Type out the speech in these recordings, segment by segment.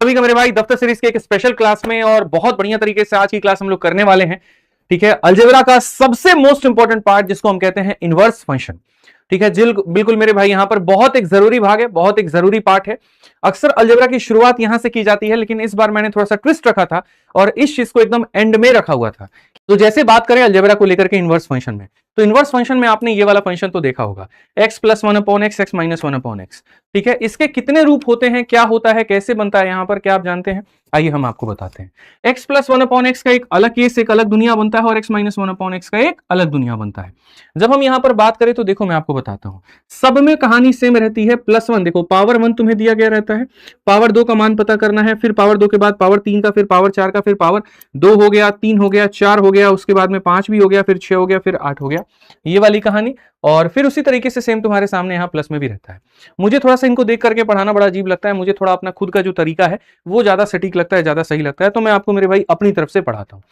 सभी का मेरे भाई दफ्तर सीरीज के एक स्पेशल क्लास में, और बहुत बढ़िया तरीके से आज की क्लास हम लोग करने वाले हैं। ठीक है, अलजेब्रा का सबसे मोस्ट इंपॉर्टेंट पार्ट जिसको हम कहते हैं इनवर्स फंक्शन। ठीक है, बिल्कुल मेरे भाई यहां पर बहुत एक जरूरी भाग है, बहुत एक जरूरी पार्ट है। अक्सर अलजेब्रा की शुरुआत यहां से की जाती है, लेकिन इस बार मैंने थोड़ा सा ट्विस्ट रखा था और इस चीज को एकदम एंड में रखा हुआ था। तो जैसे बात करें अलजेब्रा को लेकर के इनवर्स फंक्शन में, तो इनवर्स फंक्शन में आपने ये वाला फंक्शन तो देखा होगा, x plus one upon x, x minus one upon x. ठीक है, इसके कितने रूप होते हैं, क्या होता है, कैसे बनता है यहां पर, क्या आप जानते हैं? आइए हम आपको बताते हैं। x plus one upon x का एक अलग केस, एक अलग दुनिया बनता है, और x minus one upon x का एक अलग दुनिया बनता है। जब हम यहां पर बात करें तो देखो मैं आपको बताता हूं, सब में कहानी सेम रहती है। प्लस वन, देखो पावर वन तुम्हें दिया गया रहता है, पावर दो का मान पता करना है, फिर पावर दो के बाद पावर तीन का, फिर पावर चार का, फिर पावर दो हो गया, तीन हो गया, चार हो गया, उसके बाद में पांच भी हो गया, फिर छह हो गया, फिर आठ हो गया, ये वाली कहानी। और फिर उसी तरीके से सेम तुम्हारे सामने यहाँ प्लस में भी रहता है। मुझे थोड़ा सा इनको देख करके पढ़ाना बड़ा अजीब लगता है, मुझे थोड़ा अपना खुद का जो तरीका है वो ज्यादा सटीक लगता है, ज्यादा सही लगता है, तो मैं आपको मेरे भाई अपनी तरफ से पढ़ाता हूँ।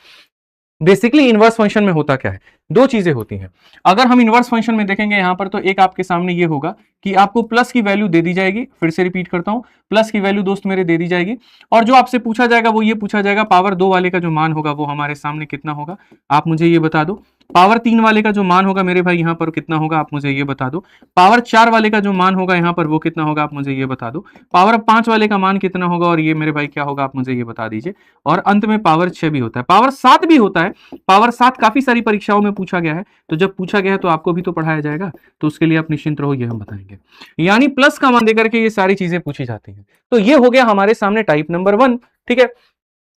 बेसिकली इनवर्स फंक्शन में होता क्या है, दो चीजें होती हैं। अगर हम इनवर्स फंक्शन में देखेंगे यहां पर, तो एक आपके सामने ये होगा कि आपको प्लस की वैल्यू दे दी जाएगी। फिर से रिपीट करता हूं, प्लस की वैल्यू दोस्त मेरे दे दी जाएगी, और जो आपसे पूछा जाएगा वो ये पूछा जाएगा, पावर दो वाले का जो मान होगा वो हमारे सामने कितना होगा, आप मुझे ये बता दो। पावर तीन वाले का जो मान होगा मेरे भाई यहाँ पर कितना होगा, आप मुझे ये बता दो। पावर चार वाले का जो मान होगा यहाँ पर वो कितना होगा, आप मुझे ये बता दो। पावर पांच वाले का मान कितना होगा, और ये मेरे भाई क्या होगा, आप मुझे ये बता दीजिए। और अंत में पावर छह भी होता है, पावर सात भी होता है। पावर सात काफी सारी परीक्षाओं में पूछा गया है, तो जब पूछा गया है तो आपको भी तो पढ़ाया जाएगा, तो उसके लिए आप निश्चिंत रहो, ये हम बताएंगे। यानी प्लस का मान देकर के ये सारी चीजें पूछी जाती हैं। तो ये हो गया हमारे सामने टाइप नंबर वन। ठीक है,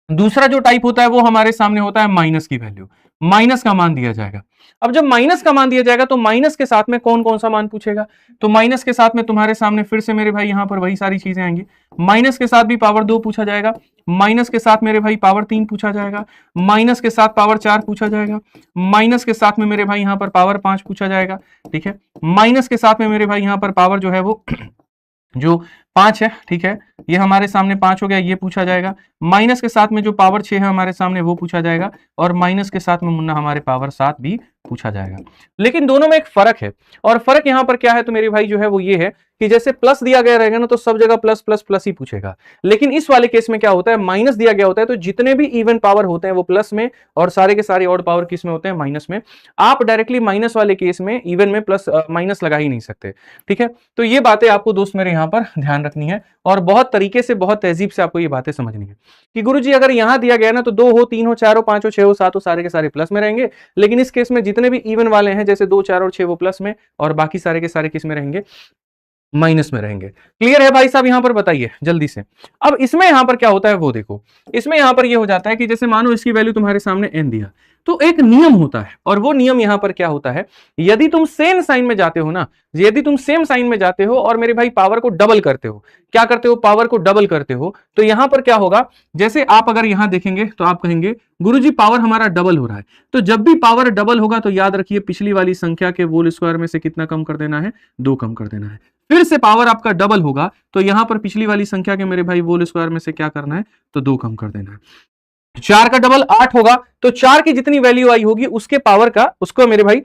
दूसरा जो टाइप होता है वो हमारे सामने होता है माइनस की वैल्यू, माइनस का मान दिया जाएगा। अब जब माइनस का मान दिया जाएगा तो माइनस के साथ में कौन कौन सा मान पूछेगा, तो माइनस के साथ में तुम्हारे सामने फिर से मेरे भाई यहां पर वही सारी चीजें आएंगी। माइनस के साथ भी पावर दो पूछा जाएगा, माइनस के साथ मेरे भाई पावर तीन पूछा जाएगा, माइनस के साथ पावर चार पूछा जाएगा, माइनस के साथ में मेरे भाई यहां पर पावर पांच पूछा जाएगा। ठीक है, माइनस के साथ में मेरे भाई यहां पर पावर जो है वो जो पांच है, ठीक है, ये हमारे सामने पांच हो गया, ये पूछा जाएगा। माइनस के साथ में जो पावर छह है हमारे सामने वो पूछा जाएगा, और माइनस के साथ में मुन्ना हमारे पावर सात भी पूछा जाएगा। लेकिन दोनों में एक फर्क है, और फर्क यहां पर क्या है तो मेरे भाई जो है वो ये है कि जैसे प्लस दिया गया रहेगा ना तो सब जगह प्लस प्लस प्लस ही पूछेगा। लेकिन इस वाले केस में क्या होता है, माइनस दिया गया होता है तो जितने भी इवन पावर होते हैं वो प्लस में, और सारे के सारे ऑड पावर किस में होते हैं, माइनस में। आप डायरेक्टली माइनस वाले केस में इवन में प्लस माइनस लगा ही नहीं सकते। ठीक है, तो ये बातें आपको दोस्त मेरे यहां पर ध्यान रखनी है, और बहुत तरीके से, बहुत तहजीब से आपको ये बातें समझनी है कि गुरुजी अगर यहां दिया गया ना तो दो हो, तीन हो, चार हो, पांच हो, छह हो, सात हो, सारे के सारे प्लस में रहेंगे। लेकिन इस केस में जितने भी इवन वाले हैं जैसे दो, चार और छह वो प्लस में, और बाकी सारे के सारे किस में रहेंगे, माइनस में रहेंगे। क्लियर है भाई साहब, यहां पर बताइए जल्दी से। अब इसमें यहां पर क्या होता है वो देखो, इसमें यहां पर ये हो जाता है कि जैसे मानो इसकी वैल्यू तुम्हारे सामने n दिया, तो एक नियम होता है, और वो नियम यहां पर क्या होता है, यदि तुम सेम साइन में जाते हो ना, यदि तुम सेम साइन में जाते हो और मेरे भाई पावर को डबल करते हो, क्या करते हो, पावर को डबल करते हो, तो यहां पर क्या होगा, जैसे आप अगर यहां देखेंगे तो आप कहेंगे गुरुजी पावर हमारा डबल हो रहा है। तो जब भी पावर डबल होगा तो याद रखिए पिछली वाली संख्या के होल स्क्वायर में से कितना कम कर देना है, दो कम कर देना है। फिर से पावर आपका डबल होगा तो यहां पर पिछली वाली संख्या के मेरे भाई होल स्क्वायर में से क्या करना है, तो दो कम कर देना है। चार का डबल आठ होगा, तो चार की जितनी वैल्यू आई होगी उसके पावर का, उसको मेरे भाई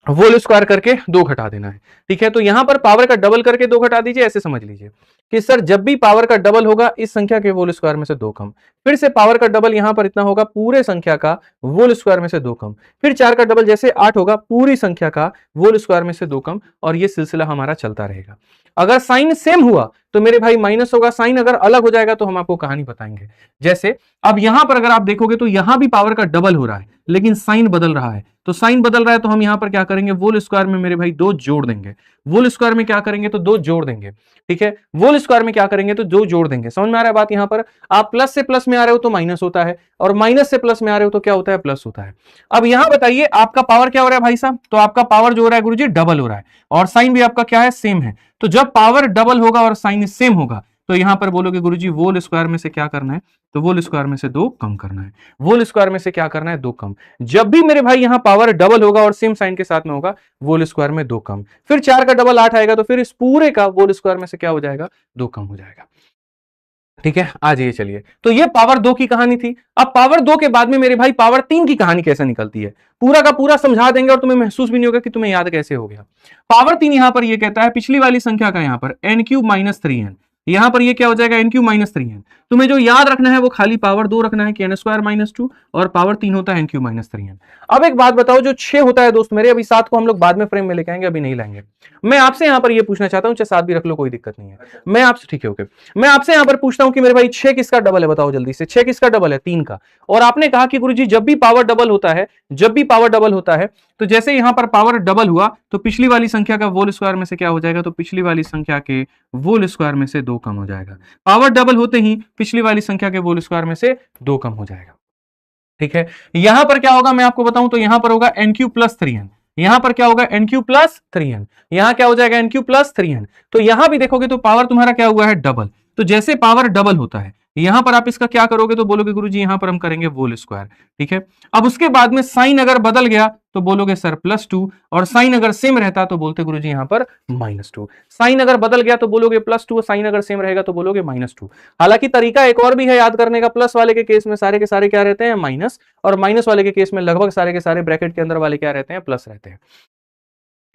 होल स्क्वायर करके दो घटा देना है। ठीक है, तो यहां पर पावर का डबल करके दो घटा दीजिए, ऐसे समझ लीजिए कि सर जब भी पावर का डबल होगा इस संख्या के होल स्क्वायर में से दो कम, फिर से पावर का डबल यहां पर इतना होगा, पूरे संख्या का होल स्क्वायर में से दो कम, फिर चार का डबल जैसे आठ होगा, पूरी संख्या का होल स्क्वायर में से दो कम, और ये सिलसिला हमारा चलता रहेगा। अगर साइन सेम हुआ तो मेरे भाई माइनस होगा, साइन अगर अलग हो जाएगा तो हम आपको कहानी बताएंगे। जैसे अब यहां पर अगर आप देखोगे तो यहां भी पावर का डबल हो रहा है, लेकिन साइन बदल रहा है, तो साइन बदल रहा है तो हम यहां पर क्या करेंगे, होल स्क्वायर में मेरे भाई दो जोड़ देंगे, होल स्क्वायर में क्या करेंगे तो दो जोड़ देंगे। ठीक है, होल स्क्वायर में क्या करेंगे तो दो जोड़ देंगे। समझ में आ रहा है बात, यहां पर आप प्लस से प्लस में आ रहे हो तो माइनस होता है, और माइनस से प्लस में आ रहे हो तो क्या होता है, प्लस होता है। अब यहां बताइए आपका पावर क्या हो रहा है भाई साहब, तो आपका पावर जो हो रहा है गुरुजी डबल हो रहा है, और साइन भी आपका क्या है, सेम है। तो जब पावर डबल होगा और साइन सेम होगा तो यहां पर बोलोगे गुरुजी होल स्क्वायर में से क्या करना है, तो होल स्क्वायर में से दो कम करना है, होल स्क्वायर में से क्या करना है, दो कम। जब भी मेरे भाई यहां पावर डबल होगा और सेम साइन के साथ में होगा, होल स्क्वायर में दो कम, फिर चार का डबल आठ आएगा तो फिर इस पूरे का होल स्क्वायर में से क्या हो जाएगा, दो कम हो जाएगा। ठीक है, आ जाइए चलिए, तो ये पावर दो की कहानी थी। अब पावर दो के बाद में मेरे भाई पावर तीन की कहानी कैसे निकलती है, पूरा का पूरा समझा देंगे और तुम्हें महसूस भी नहीं होगा कि तुम्हें याद कैसे हो गया। पावर तीन यहां पर ये कहता है पिछली वाली संख्या का यहां पर n³ - 3n, यहां पर ये क्या हो जाएगा n³ माइनस 3n। तुम्हें जो याद रखना है वो खाली पावर 2 रखना है कि n² माइनस 2 और पावर 3 होता है n³ माइनस 3n। अब एक बात बताओ, जो 6 होता है दोस्त मेरे, अभी 7 को हम लोग बाद में फ्रेम में लेके आएंगे, अभी नहीं लाएंगे। मैं आपसे यहां पर ये पूछना चाहता हूं, चाहे 7 भी रख लो कोई दिक्कत नहीं है। मैं आपसे, ठीक है ओके, मैं आपसे यहां पर पूछता हूं कि मेरे भाई 6 किसका डबल है, बताओ जल्दी से। 6 किसका डबल है? 3 का। और आपने कहा कि गुरुजी जब भी पावर डबल होता है, जब भी पावर डबल होता है तो जैसे यहां पर पावर डबल हुआ तो पिछली वाली संख्या का होल स्क्वायर में से क्या हो जाएगा, तो पिछली वाली संख्या के होल स्क्वायर में से 2 कम हो जाएगा। पावर डबल होते ही पिछली वाली संख्या के होल स्क्वायर में से 2 कम हो जाएगा। ठीक है, यहां पर क्या होगा मैं आपको बताऊं, तो यहां पर होगा n³ प्लस 3n। यहां पर क्या होगा n³ प्लस 3n। यहां क्या हो जाएगा n³ प्लस 3n। तो यहां भी देखोगे तो पावर तुम्हारा क्या हुआ है, डबल। तो जैसे पावर डबल होता है यहां पर आप इसका क्या करोगे, तो बोलोगे गुरुजी यहां पर हम करेंगे होल स्क्वायर। ठीक है, अब उसके बाद में साइन अगर बदल गया तो बोलोगे सर +2, और साइन अगर सेम रहता तो बोलते गुरुजी यहां पर -2। साइन अगर बदल गया तो बोलोगे +2, साइन अगर सेम रहेगा तो बोलोगे -2। हालांकि तरीका एक और भी है याद करने का, प्लस वाले के केस में सारे के सारे क्या रहते हैं, माइनस, और माइनस वाले के केस में लगभग सारे के सारे ब्रैकेट के अंदर वाले क्या रहते हैं, प्लस रहते हैं।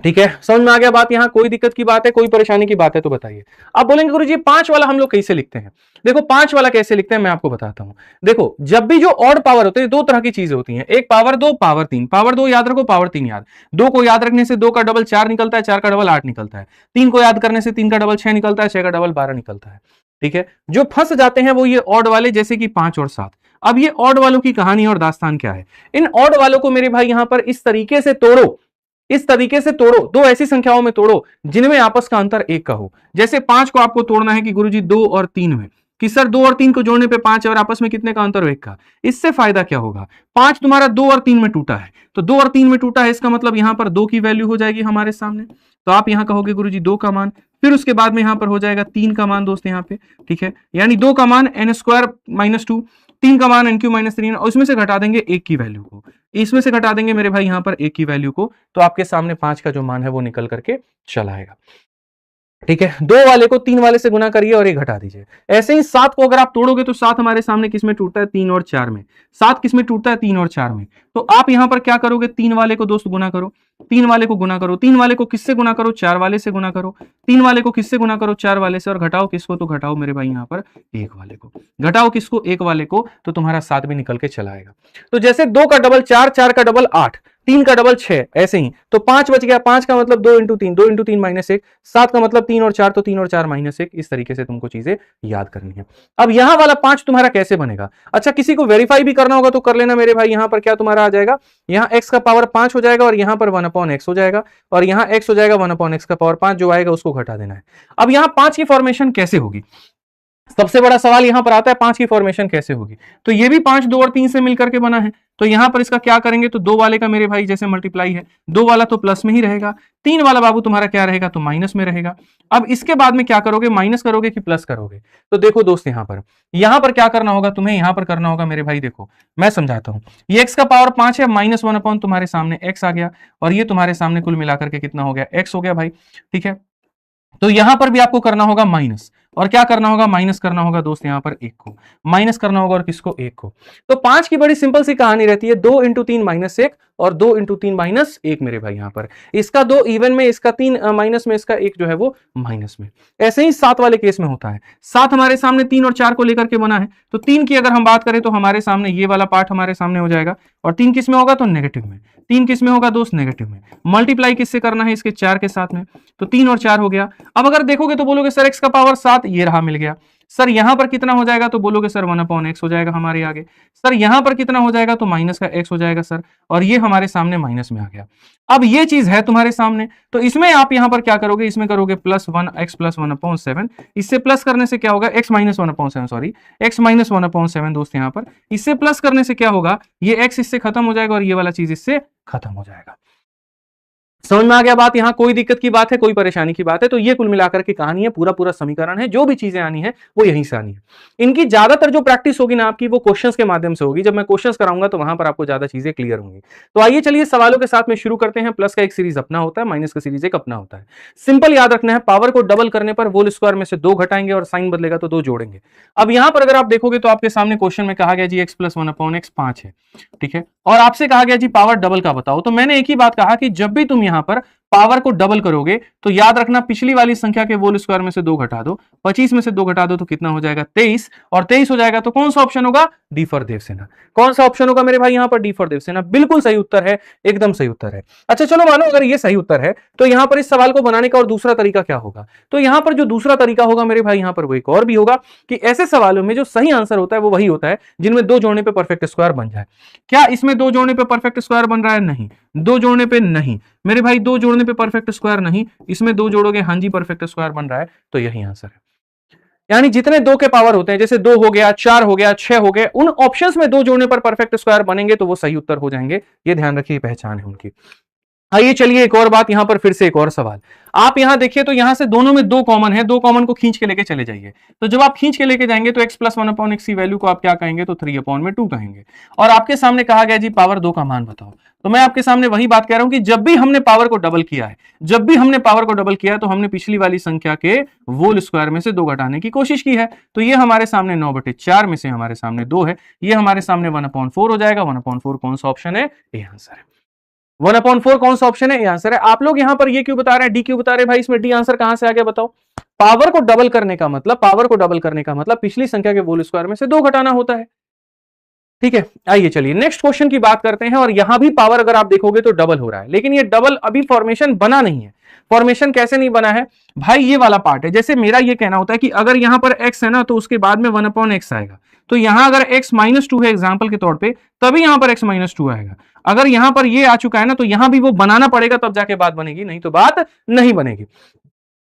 ठीक है, समझ में आ गया बात? यहां कोई दिक्कत की बात है, कोई परेशानी की बात है तो बताइए। अब बोलेंगे गुरुजी 5 वाला हम लोग कैसे लिखते हैं? देखो 5 वाला कैसे लिखते हैं मैं आपको बताता हूं। देखो जब भी जो ऑड पावर होते हैं, दो तरह की चीजें होती हैं, एक पावर 2, पावर 3। पावर 2 याद रखो, पावर 3 याद। 2 को याद रखने से 2 का डबल 4 निकलता है, 4 का डबल 8 निकलता है। 3 को याद करने से 3 का डबल 6 निकलता है, 6 का डबल 12 निकलता है। ठीक है, जो फंस जाते हैं वो ये ऑड वाले, जैसे कि 5 और 7। अब ये ऑड वालों की कहानी और दास्तान क्या है? इन ऑड वालों को मेरे भाई यहां पर इस तरीके से तोड़ो, इस तरीके से तोड़ो, दो ऐसी संख्याओं में तोड़ो जिनमें आपस का अंतर 1 का हो। जैसे 5 को आपको तोड़ना है कि गुरुजी 2 और 3 में, कि सर 2 और 3 को जोड़ने पे 5 है और आपस में कितने का अंतर हो, 1 का। इससे फायदा क्या होगा, 5 तुम्हारा 2 और 3 में टूटा है, तो 2 और 3 में टूटा है, इसका मतलब यहां पर 2 की वैल्यू हो जाएगी हमारे सामने। तो आप यहां कहोगे गुरुजी 2 का मान, फिर उसके बाद में यहां पर हो जाएगा 3 का मान दोस्त यहां पे। ठीक है, यानी 2 का मान n² माइनस 2, 3 का मान n³ माइनस 3, और उसमें से घटा देंगे 1 की वैल्यू को, इसमें से घटा देंगे मेरे भाई यहां पर 1 की वैल्यू को, तो आपके सामने 5 का जो मान है वो निकल करके चला आएगा। ठीक है, 2 वाले को 3 वाले से गुना करिए और 1 घटा दीजिए। ऐसे ही 7 को अगर आप तोड़ोगे तो 7 हमारे सामने किस में टूटता है, 3 और 4 में। 7 किस में टूटता है, 3 और 4 में। तो आप यहां पर क्या करोगे, 3 वाले को दोस्त गुना करो, 3 वाले को गुना करो, 3 वाले को किससे गुना करो, 4 वाले से गुना करो, 3 वाले को किससे गुना करो, 4 वाले से, और घटाओ किसको, तो घटाओ मेरे भाई यहां पर 1 वाले को। घटाओ किसको, 1 वाले को, तो तुम्हारा 7 भी निकल के चला आएगा। तो जैसे 2 का डबल 4, 4 का डबल 8, 3 का डबल 6, ऐसे ही तो 5 बच गया। 5 का मतलब 2 इंटू 3, 2 इंटू 3 -1, 7 का मतलब 3 और 4, तो 3 और 4 -1। इस तरीके से तुमको चीजें याद करनी है। अब यहां वाला 5 तुम्हारा कैसे बनेगा? अच्छा, किसी को वेरीफाई भी करना होगा तो कर लेना मेरे भाई। यहां पर क्या तुम्हारा आ जाएगा, यहां x का पावर 5 हो जाएगा और यहां पर 1/x हो जाएगा, और यहां x हो जाएगा 1/x का पावर 5, जो आएगा उसको घटा देना है। अब यहां 5 की फॉर्मेशन कैसे होगी, सबसे बड़ा सवाल यहां पर आता है, 5 की फॉर्मेशन कैसे होगी? तो ये भी 5 2 और 3 से मिलकर के बना है, तो यहां पर इसका क्या करेंगे, तो 2 वाले का मेरे भाई जैसे मल्टीप्लाई है, 2 वाला तो प्लस में ही रहेगा, 3 वाला बाबू तुम्हारा क्या रहेगा, तो माइनस में रहेगा। अब इसके बाद में क्या करोगे, माइनस करोगे कि प्लस करोगे? तो देखो दोस्त यहां पर क्या करना होगा तुम्हें, यहां पर करना होगा मेरे भाई, देखो मैं समझाता हूं। ये x का पावर 5 है, -1 तुम्हारे सामने x आ गया, और ये तुम्हारे सामने कुल मिलाकर के कितना हो गया, x हो गया भाई। ठीक है, तो यहां पर भी आपको करना होगा माइनस, और क्या करना होगा, माइनस करना होगा दोस्त यहां पर 1 को, माइनस करना होगा, और किसको, 1 को। तो 5 की बड़ी सिंपल सी कहानी रहती है, 2 इंटू 3 -1 और 2 इंटू 3 -1 मेरे भाई। यहां पर इसका 2 इवन में, इसका 3 माइनस में, इसका 1 जो है वो माइनस में। ऐसे ही 7 वाले केस में होता है। 7 हमारे सामने 3 और 4 को लेकर के बना है, तो 3 की अगर हम बात करें तो हमारे सामने ये वाला पार्ट हमारे सामने हो जाएगा, और 3 किस में होगा, तो नेगेटिव में। 3 किस में होगा दोस्त, नेगेटिव में। मल्टीप्लाई किससे करना है, इसके 4 के साथ में, तो 3 और 4 हो गया। अब अगर देखोगे तो बोलोगे सर x का पावर 7, ये रहा मिल गया। सर यहां पर कितना हो जाएगा, तो बोलोगे सर 1/x हो जाएगा हमारे आगे। सर यहां पर कितना हो जाएगा, तो माइनस का x हो जाएगा सर, और ये हमारे सामने माइनस में आ गया। अब ये चीज है तुम्हारे सामने, तो इसमें आप यहां पर क्या करोगे, इसमें करोगे +1x + 1/7। इससे प्लस करने से क्या होगा, x - 1/7, सॉरी x - 1/7 दोस्त। यहां पर इससे प्लस करने से क्या होगा, ये x इससे खत्म हो जाएगा और ये वाला चीज इससे खत्म हो जाएगा। समझ में आ गया बात? यहां कोई दिक्कत की बात है, कोई परेशानी की बात है? तो ये कुल मिलाकर की कहानी है, पूरा समीकरण है, जो भी चीजें आनी है वो यहीं से आनी है। इनकी ज्यादातर जो प्रैक्टिस होगी ना आपकी, वो क्वेश्चंस के माध्यम से होगी। जब मैं क्वेश्चंस कराऊंगा तो वहां पर आपको ज्यादा चीजें क्लियर होंगी। तो आइए चलिए सवालों के साथ में शुरू करते हैं। प्लस का एक सीरीज अपना होता है, माइनस का सीरीज एक अपना होता है। सिंपल याद रखना है, पावर को डबल करने पर होल स्क्वायर में से 2 घटाएंगे और साइन बदलेगा तो 2 जोड़ेंगे। अब यहां पर अगर आप देखोगे तो आपके सामने क्वेश्चन में कहा गया जी x + 1/x 5 है, ठीक है, और आपसे कहा गया जी पावर डबल का बताओ। तो मैंने एक ही बात कहा कि जब भी तुम यहां पर पावर को डबल करोगे तो याद रखना पिछली वाली संख्या के होल स्क्वायर में से 2 घटा दो, 25 में से 2 घटा दो तो कितना हो जाएगा 23, और 23 हो जाएगा तो कौन सा ऑप्शन होगा, डी फॉर देवसेना। कौन सा ऑप्शन होगा मेरे भाई यहां पर, डी फॉर देवसेना, बिल्कुल सही उत्तर है, एकदम सही उत्तर है। अच्छा चलो मानो अगर ये सही उत्तर है तो यहां पर इस सवाल को बनाने का और दूसरा तरीका क्या होगा, तो यहां पर जो दूसरा तरीका होगा मेरे भाई यहां पर वो एक और भी होगा कि ऐसे सवालों में जो सही आंसर होता है वो वही होता है जिनमें 2 जोड़ने पे परफेक्ट स्क्वायर बन जाए। क्या इसमें 2 जोड़ने पे परफेक्ट स्क्वायर बन रहा है, नहीं, 2 जोड़ने पे नहीं मेरे भाई, 2 जोड़ने पे परफेक्ट स्क्वायर नहीं, इसमें 2 जोड़ोगे, हाँ जी परफेक्ट स्क्वायर बन रहा है, तो यही आंसर है। यानी जितने 2 के पावर होते हैं, जैसे 2 हो गया, 4 हो गया, 6 हो गए, उन ऑप्शंस में 2 जोड़ने पर परफेक्ट स्क्वायर बनेंगे तो वो सही उत्तर हो जाएंगे, ये ध्यान रखिए, पहचान है उनकी। आइए चलिए एक और बात, यहां पर फिर से एक और सवाल, आप यहां देखिए तो यहां से दोनों में 2 कॉमन है, 2 कॉमन को खींच के लेके चले जाइए, तो जब आप खींच के लेके जाएंगे तो x प्लस 1/x की वैल्यू को आप क्या कहेंगे, तो 3/2 कहेंगे, और आपके सामने कहा गया जी पावर 2 का मान बताओ, तो मैं आपके सामने वही बात कह रहा हूं कि जब भी हमने पावर को डबल किया है, जब भी हमने पावर को डबल किया है तो हमने पिछली वाली संख्या के होल स्क्वायर में से 2 घटाने की कोशिश की है, तो ये हमारे सामने 9/4 में से हमारे सामने 2 है, ये हमारे सामने 1/4 हो जाएगा, 1/4 कौन सा ऑप्शन है, ये आंसर है। 1/4 कौन सा ऑप्शन है, ये आंसर है। आप लोग यहां पर ये क्यों बता रहे हैं, डी क्यों बता रहे हैं भाई, इसमें डी आंसर कहां से आ गया बताओ, पावर को डबल करने का मतलब, पावर को डबल करने का मतलब पिछली संख्या के होल स्क्वायर में से 2 घटाना होता है, ठीक है। आइए चलिए नेक्स्ट क्वेश्चन की बात करते हैं, और यहां भी पावर अगर आप देखोगे तो डबल हो रहा है, लेकिन ये डबल अभी फॉर्मेशन बना नहीं है। फॉर्मेशन कैसे नहीं बना है भाई, ये वाला पार्ट है, जैसे मेरा ये कहना होता है कि अगर यहां पर x है ना तो उसके बाद में 1/x आएगा, तो यहां अगर x -2 है एग्जांपल के तौर पे, तभी यहां पर x -2 आएगा। अगर यहां पर ये आ चुका है ना तो यहां भी वो बनाना पड़ेगा, तब जाके बात बनेगी, नहीं तो बात नहीं बनेगी।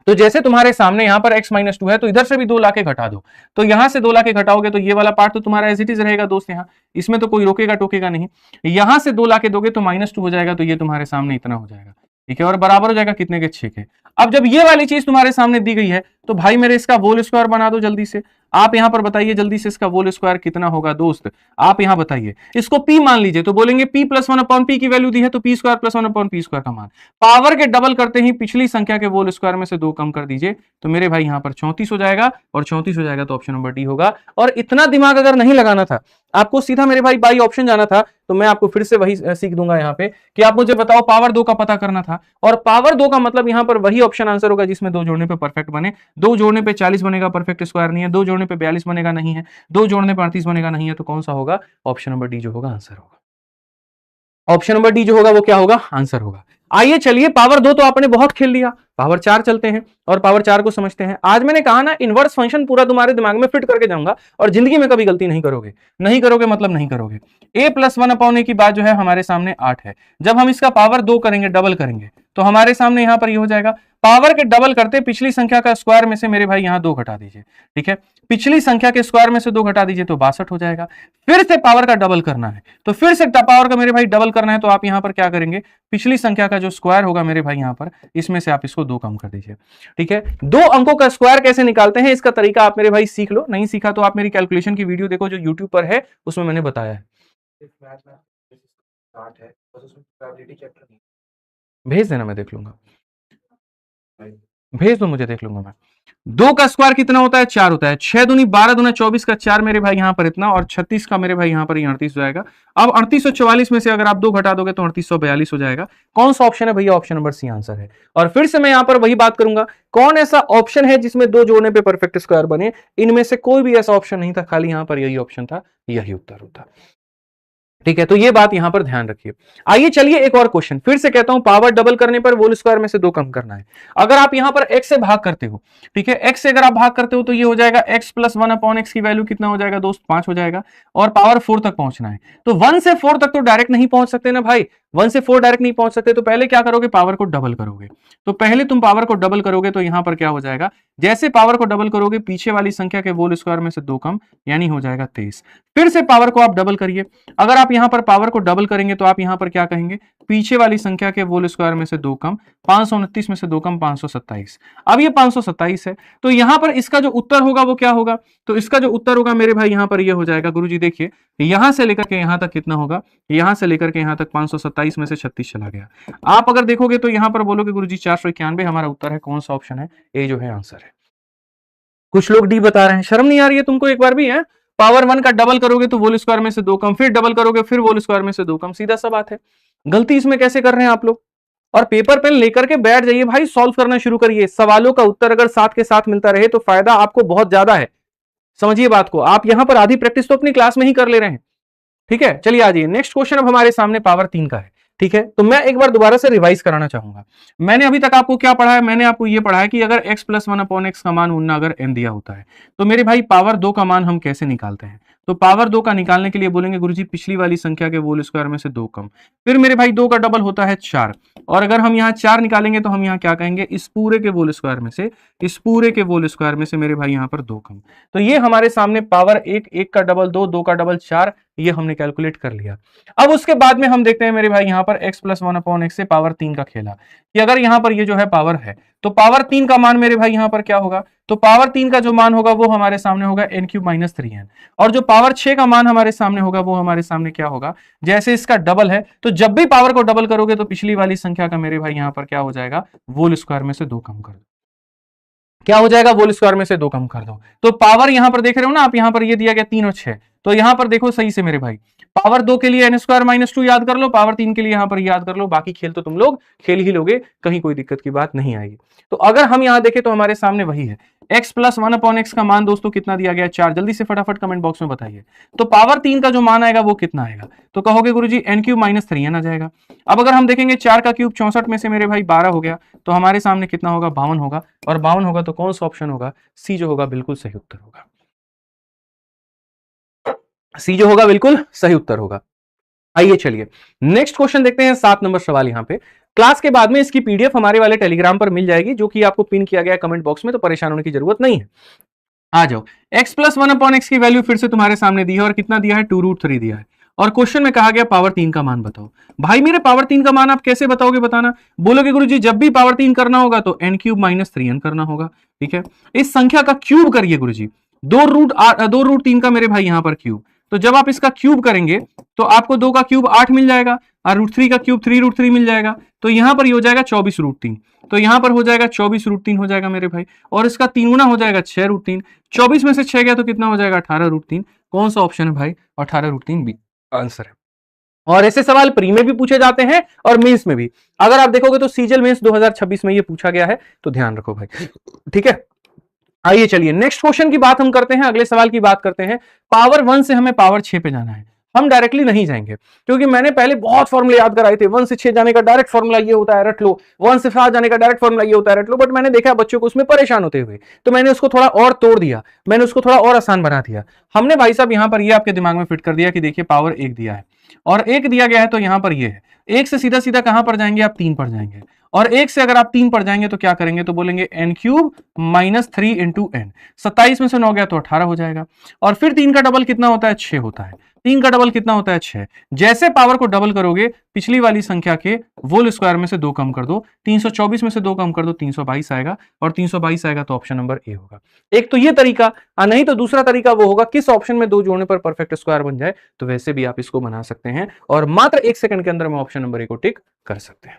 तो जैसे तुम्हारे सामने यहां पर x -2 है तो इधर से भी 2 लाके घटा दो, तो यहां से 2 लाके घटाओगे तो ये वाला पार्ट तो तुम्हारा एज इट इज रहेगा दोस्त, यहां इसमें तो कोई रोकेगा टोकेगा नहीं। यहां से 2 लाके दोगे तो -2 हो जाएगा, तो ये तुम्हारे सामने इतना हो जाएगा, ठीक है, और बराबर हो जाएगा कितने के, 6 के। अब जब ये वाली चीज तुम्हारे सामने दी गई है तो भाई मेरे इसका होल स्क्वायर बना दो जल्दी से। आप यहां पर बताइए जल्दी से इसका होल स्क्वायर कितना होगा दोस्त, आप यहां बताइए। इसको p मान लीजिए, तो बोलेंगे p + 1/p की वैल्यू दी है तो p² + 1/p² का मान, पावर के डबल करते ही पिछली संख्या के होल स्क्वायर में से 2 कम कर दीजिए, तो मेरे भाई यहां पर 34 हो जाएगा, और 34 हो जाएगा तो ऑप्शन नंबर डी होगा। और इतना दिमाग अगर नहीं लगाना था, आपको सीधा मेरे भाई बाई ऑप्शन जाना था, तो मैं आपको फिर से वही सीख दूंगा यहाँ पे कि आप मुझे बताओ पावर 2 का पता करना था, और पावर 2 का मतलब यहाँ पर वही ऑप्शन आंसर होगा जिसमें 2 जोड़ने पे परफेक्ट बने। 2 जोड़ने पे 40 बनेगा, परफेक्ट स्क्वायर नहीं है, 2 जोड़ने पे 42 बनेगा, नहीं है, 2 जोड़ने पे 38 बनेगा, नहीं है, तो कौन सा होगा, ऑप्शन नंबर डी जो होगा आंसर होगा। ऑप्शन नंबर डी जो होगा वो क्या होगा, आंसर होगा। आइए चलिए पावर 2 तो आपने बहुत खेल लिया, पावर 4 चलते हैं और पावर 4 को समझते हैं। आज मैंने कहा ना इनवर्स फंक्शन पूरा तुम्हारे दिमाग में फिट करके जाऊंगा, और जिंदगी में कभी गलती नहीं करोगे, नहीं करोगे मतलब नहीं करोगे। a + 1/a की बात जो है हमारे सामने 8 है, जब हम इसका पावर 2 करेंगे, डबल करेंगे, तो हमारे सामने यहां पर ये हो जाएगा, पावर के डबल करते पिछली संख्या का स्क्वायर में से मेरे भाई यहां 2 घटा दीजिए, ठीक है, पिछली संख्या के स्क्वायर में से 2 घटा दीजिए तो 62 हो जाएगा। फिर से पावर का डबल करना है, तो फिर से पावर का मेरे भाई डबल करना है, तो आप यहां पर क्या करेंगे, पिछली संख्या का जो स्क्वायर होगा मेरे भाई यहां पर, इसमें से आप इसको 2 कम कर दीजिए, ठीक है। 2 अंकों का स्क्वायर कैसे निकालते हैं इसका तरीका आप मेरे भाई सीख लो, नहीं सीखा तो आप मेरी कैलकुलेशन की वीडियो देखो जो यूट्यूब पर है, उसमें मैंने बताया है। भेज देना, मैं देख लूंगा, भेज दो मुझे, देख लूंगा मैं। 2 का स्क्वायर कितना होता है, 4 होता है, 6 दूनी 12 दूना 24 का 4 मेरे भाई यहां पर इतना, और 36 का मेरे भाई यहां पर 38 हो जाएगा। अब 3844 में से अगर आप 2 घटा दोगे तो 3842 हो जाएगा। कौन सा ऑप्शन है भैया, ऑप्शन नंबर सी आंसर है। और फिर से मैं यहां पर वही बात करूंगा, कौन ऐसा ऑप्शन है जिसमें 2 जोड़ने पे परफेक्ट स्क्वायर बने, इनमें से कोई भी ऐसा ऑप्शन नहीं था, खाली यहां पर यही ऑप्शन था, यही उत्तर होता, ठीक है। तो ये बात यहां पर ध्यान रखिए। आइए चलिए एक और क्वेश्चन, फिर से कहता हूं पावर डबल करने पर होल स्क्वायर में से 2 कम करना है। अगर आप यहां पर x से भाग करते हो, ठीक है, x से अगर आप भाग करते हो तो ये हो जाएगा x + 1/x की वैल्यू कितना हो जाएगा दोस्त, 5 हो जाएगा, और पावर 4 तक पहुंचना है, तो 1 से 4 तक तो डायरेक्ट नहीं पहुंच सकते ना भाई, 1 से 4 डायरेक्ट नहीं पहुंच सकते, तो पहले क्या करोगे, पावर को डबल करोगे। तो पहले तुम पावर को डबल करोगे तो यहां पर क्या हो जाएगा, जैसे पावर को डबल करोगे पीछे वाली संख्या के होल स्क्वायर में से 2 कम, यानी हो जाएगा 23। फिर से पावर को आप डबल करिए, अगर आप यहां पर पावर को डबल करेंगे तो आप यहां पर क्या कहेंगे, पीछे वाली संख्या के होल स्क्वायर में से 2 कम, 529 में से 2 कम 527। अब ये 527 है, तो यहां पर इसका जो उत्तर होगा वो क्या होगा, तो इसका जो उत्तर होगा मेरे भाई यहां पर ये हो जाएगा, गुरुजी देखिए यहां से लेकर के यहां तक कितना होगा, यहां से लेकर के यहां तक 527 में से 36 चला गया। आप अगर देखोगे तो यहां पर बोलोगे गुरुजी 491, हमारा उत्तर है कौन सा ऑप्शन है, ए जो है आंसर है। कुछ लोग डी बता रहे हैं, शर्म नहीं आ रही है तुमको एक बार भी, है पावर 1 का डबल करोगे तो होल स्क्वायर में से 2 कम, फिर डबल करोगे फिर होल स्क्वायर में से 2 कम, सीधा सा बात है। गलती इसमें कैसे कर रहे हैं आप लोग, और पेपर पेन लेकर के बैठ जाइए भाई, सॉल्व करना शुरू करिए। सवालों का उत्तर अगर साथ के साथ मिलता रहे तो फायदा आपको बहुत ज्यादा है। समझिए बात को, आप यहां पर आधी प्रैक्टिस तो अपनी क्लास में ही कर ले रहे हैं। ठीक है, चलिए आ जाइए। नेक्स्ट क्वेश्चन अब हमारे सामने पावर 3 का है। ठीक है, तो मैं एक बार दोबारा से रिवाइज कराना चाहूंगा। मैंने अभी तक आपको क्या पढ़ा है, मैंने आपको ये पढ़ा है कि अगर x प्लस 1/x का मान उन्ना अगर n दिया होता है तो मेरे भाई पावर 2 का मान हम कैसे निकालते हैं। तो पावर 2 का निकालने के लिए बोलेंगे गुरुजी पिछली वाली संख्या के होल स्क्वायर में से 2 कम। फिर मेरे भाई 2 का डबल होता है 4, और अगर हम यहाँ 4 निकालेंगे तो हम यहाँ क्या कहेंगे, इस पूरे के होल स्क्वायर में से, इस पूरे के होल स्क्वायर में से मेरे भाई यहाँ पर 2 कम। तो ये हमारे सामने पावर 1, 1 का डबल 2, 2 का डबल 4, ये हमने कैलकुलेट कर लिया। अब उसके बाद में हम देखते हैं मेरे भाई यहाँ पर x प्लस 1/x से पावर 3 का खेला, कि अगर यहाँ पर ये जो है पावर है तो पावर 3 का मान मेरे भाई यहाँ पर क्या होगा, तो पावर 3 का जो मान होगा वो हमारे सामने होगा n³ माइनस 3n, और जो पावर 6 का मान हमारे सामने होगा वो हमारे सामने क्या होगा, जैसे इसका डबल है तो जब भी पावर को डबल करोगे तो पिछली वाली संख्या का मेरे भाई यहाँ पर क्या हो जाएगा, होल स्क्वायर में से 2 कम कर दो। क्या हो जाएगा, होल स्क्वायर में से 2 कम कर दो। तो पावर यहां पर देख रहे हो ना आप, यहां पर ये दिया गया 3 और 6, तो यहां पर देखो सही से मेरे भाई, पावर 2 के लिए n² माइनस 2 याद कर लो, पावर 3 के लिए यहां पर याद कर लो, बाकी खेल तो तुम लोग खेल ही लोगे, कहीं कोई दिक्कत की बात नहीं आएगी। तो अगर हम यहां देखें तो हमारे सामने वही है, x प्लस 1/x का मान दोस्तों कितना दिया गया है, 4। जल्दी से फटाफट कमेंट बॉक्स में बताइए। तो पावर 3 का जो मान आएगा वो कितना आएगा, तो कहोगे गुरुजी n³ माइनस 3n आ जाएगा। अब अगर हम देखेंगे 4 का क्यूब 64 में से मेरे भाई 12 हो गया, तो हमारे सामने कितना होगा, 52 होगा, और 52 होगा तो कौन सा ऑप्शन होगा, सी जो होगा बिल्कुल सही उत्तर होगा। सी जो होगा बिल्कुल सही उत्तर होगा। आइए चलिए नेक्स्ट क्वेश्चन देखते हैं, 7 नंबर सवाल। यहां पे क्लास के बाद में इसकी पीडीएफ हमारे वाले टेलीग्राम पर मिल जाएगी, जो कि आपको पिन किया गया कमेंट बॉक्स में, तो परेशान होने की जरूरत नहीं है। आ जाओ, x प्लस 1/x की वैल्यू फिर से तुम्हारे सामने दी है, और कितना दिया है, 2√3 दिया है, और क्वेश्चन में कहा गया पावर 3 का मान बताओ। भाई मेरे पावर 3 का मान आप कैसे बताओगे, बताना। बोलोगे गुरुजी जब भी पावर 3 करना होगा तो n³ माइनस 3n करना होगा। ठीक है, इस संख्या का क्यूब करिए गुरुजी, 2√3 का मेरे भाई यहां पर क्यूब, तो जब आप इसका क्यूब करेंगे तो आपको 2 का क्यूब 8 मिल जाएगा, और √3 का क्यूब 3√3 मिल जाएगा, तो यहां पर ये हो जाएगा 24√3, तो यहां पर हो जाएगा 24√3 हो जाएगा मेरे भाई, और इसका 3 गुना हो जाएगा 6√3, 24 में से 6 गया तो कितना हो जाएगा, 18√3। कौन सा ऑप्शन है भाई, 18√3 बी आंसर है। और ऐसे सवाल प्री में भी पूछे जाते हैं और मेंस में भी, अगर आप देखोगे तो सीजीएल मेंस 2026 में ये पूछा गया है, तो ध्यान रखो भाई। ठीक है, आइए चलिए नेक्स्ट क्वेश्चन की बात हम करते हैं, अगले सवाल की बात करते हैं। पावर 1 से हमें पावर 6 पे जाना है, हम डायरेक्टली नहीं जाएंगे, क्योंकि मैंने पहले बहुत फॉर्मूले याद कराए थे। 1 से 6 जाने का डायरेक्ट फॉर्मूला ये होता है, रट लो। 1 से 7 जाने का डायरेक्ट फॉर्मूला ये होता है, रट लो। बट मैंने देखा बच्चों को उसमें परेशान होते हुए, तो मैंने उसको थोड़ा और तोड़ दिया, मैंने उसको थोड़ा और आसान बना दिया। हमने भाई साहब यहां पर ये आपके दिमाग में फिट कर दिया कि देखिए पावर 1 दिया है और 1 दिया गया है, तो यहां पर ये है। 1 से सीधा सीधा कहां पर जाएंगे आप, 3 पर जाएंगे, और 1 से अगर आप 3 पर जाएंगे तो क्या करेंगे, तो बोलेंगे n³ माइनस 3 इंटू n। 27 में से 9 गया तो 18 हो जाएगा, और फिर 3 का डबल कितना होता है, 6 होता है। 3 का डबल कितना होता है, 6। जैसे पावर को डबल करोगे पिछली वाली संख्या के होल स्क्वायर में से 2 कम कर दो, 324 में से 2 कम कर दो, 322 आएगा, और 322 आएगा तो ऑप्शन नंबर ए होगा। एक तो ये तरीका, नहीं तो दूसरा तरीका वो होगा किस ऑप्शन में 2 जोड़ने पर परफेक्ट स्क्वायर बन जाए, तो वैसे भी आप इसको बना सकते हैं, और मात्र 1 सेकंड के अंदर में ऑप्शन नंबर ए को टिक कर सकते हैं।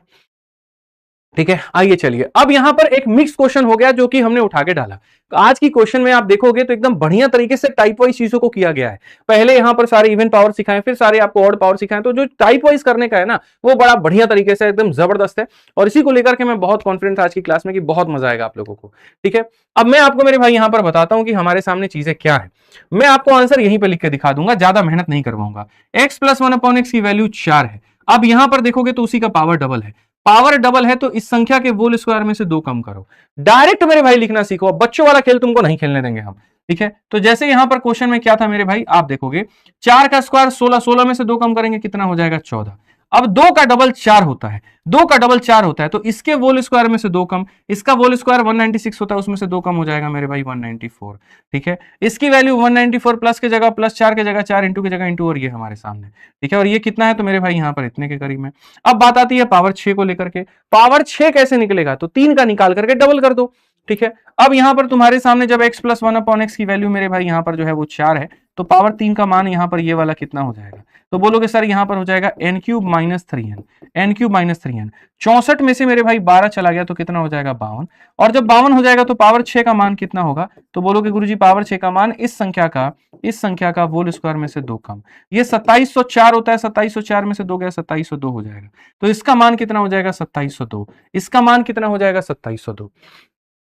ठीक है, आइए चलिए, अब यहां पर एक मिक्स क्वेश्चन हो गया जो कि हमने उठा के डाला। तो आज की क्वेश्चन में आप देखोगे तो एकदम बढ़िया तरीके से टाइप वाइज चीजों को किया गया है। पहले यहां पर सारे इवन पावर सिखाएं, फिर सारे आपको ऑड पावर सिखाएं, तो जो टाइप वाइज करने का है ना, वो बड़ा बढ़िया तरीके से एकदम जबरदस्त है, और इसी को लेकर के मैं बहुत कॉन्फिडेंट था आज की क्लास में कि बहुत मजा आएगा आप लोगों को। ठीक है, अब मैं आपको मेरे भाई यहां पर बताता हूं कि हमारे सामने चीजें क्या है। मैं आपको आंसर यहीं पर लिख के दिखा दूंगा, ज्यादा मेहनत नहीं करवाऊंगा। x प्लस 1/x की वैल्यू 4 है। अब यहां पर देखोगे तो उसी का पावर डबल है, पावर डबल है तो इस संख्या के होल स्क्वायर में से 2 कम करो। डायरेक्ट मेरे भाई लिखना सीखो, बच्चों वाला खेल तुमको नहीं खेलने देंगे हम। ठीक है, तो जैसे यहां पर क्वेश्चन में क्या था मेरे भाई, आप देखोगे 4 का स्क्वायर 16, 16 में से 2 कम करेंगे कितना हो जाएगा, 14। अब 2 का डबल 4 होता है, 2 का डबल 4 होता है, तो इसके होल स्क्वायर में से 2 कम, इसका होल स्क्वायर 196 होता है, उसमें से 2 कम हो जाएगा मेरे भाई 194। ठीक है, इसकी वैल्यू 194 प्लस के जगह प्लस 4 के जगह 4 इंटू की जगह इंटू, और ये हमारे सामने। ठीक है, और ये कितना है, तो मेरे भाई यहां पर इतने के करीब में। अब बात आती है पावर 6 को लेकर के, पावर 6 कैसे निकलेगा, तो 3 का निकाल करके डबल कर दो। ठीक है, अब यहां पर तुम्हारे सामने जब x प्लस 1/x की वैल्यू मेरे भाई यहां पर जो है वो 4 है, तो पावर 3 का मान यहां पर ये वाला कितना हो जाएगा, तो बोलोगे सर यहां पर हो जाएगा n³ minus 3n, n³ minus 3n। 64 में से मेरे भाई 12 चला गया तो कितना हो जाएगा, 52, और जब 52 हो जाएगा तो पावर 6 का मान कितना होगा, तो बोलोगे गुरुजी पावर 6 का मान इस संख्या का इस संख्या का होल स्क्वायर में से 2 कम। ये 2704 होता है, 2704 में से 2 गया 2702 हो जाएगा। तो इसका मान कितना हो जाएगा 2702। इसका मान कितना हो जाएगा 2702।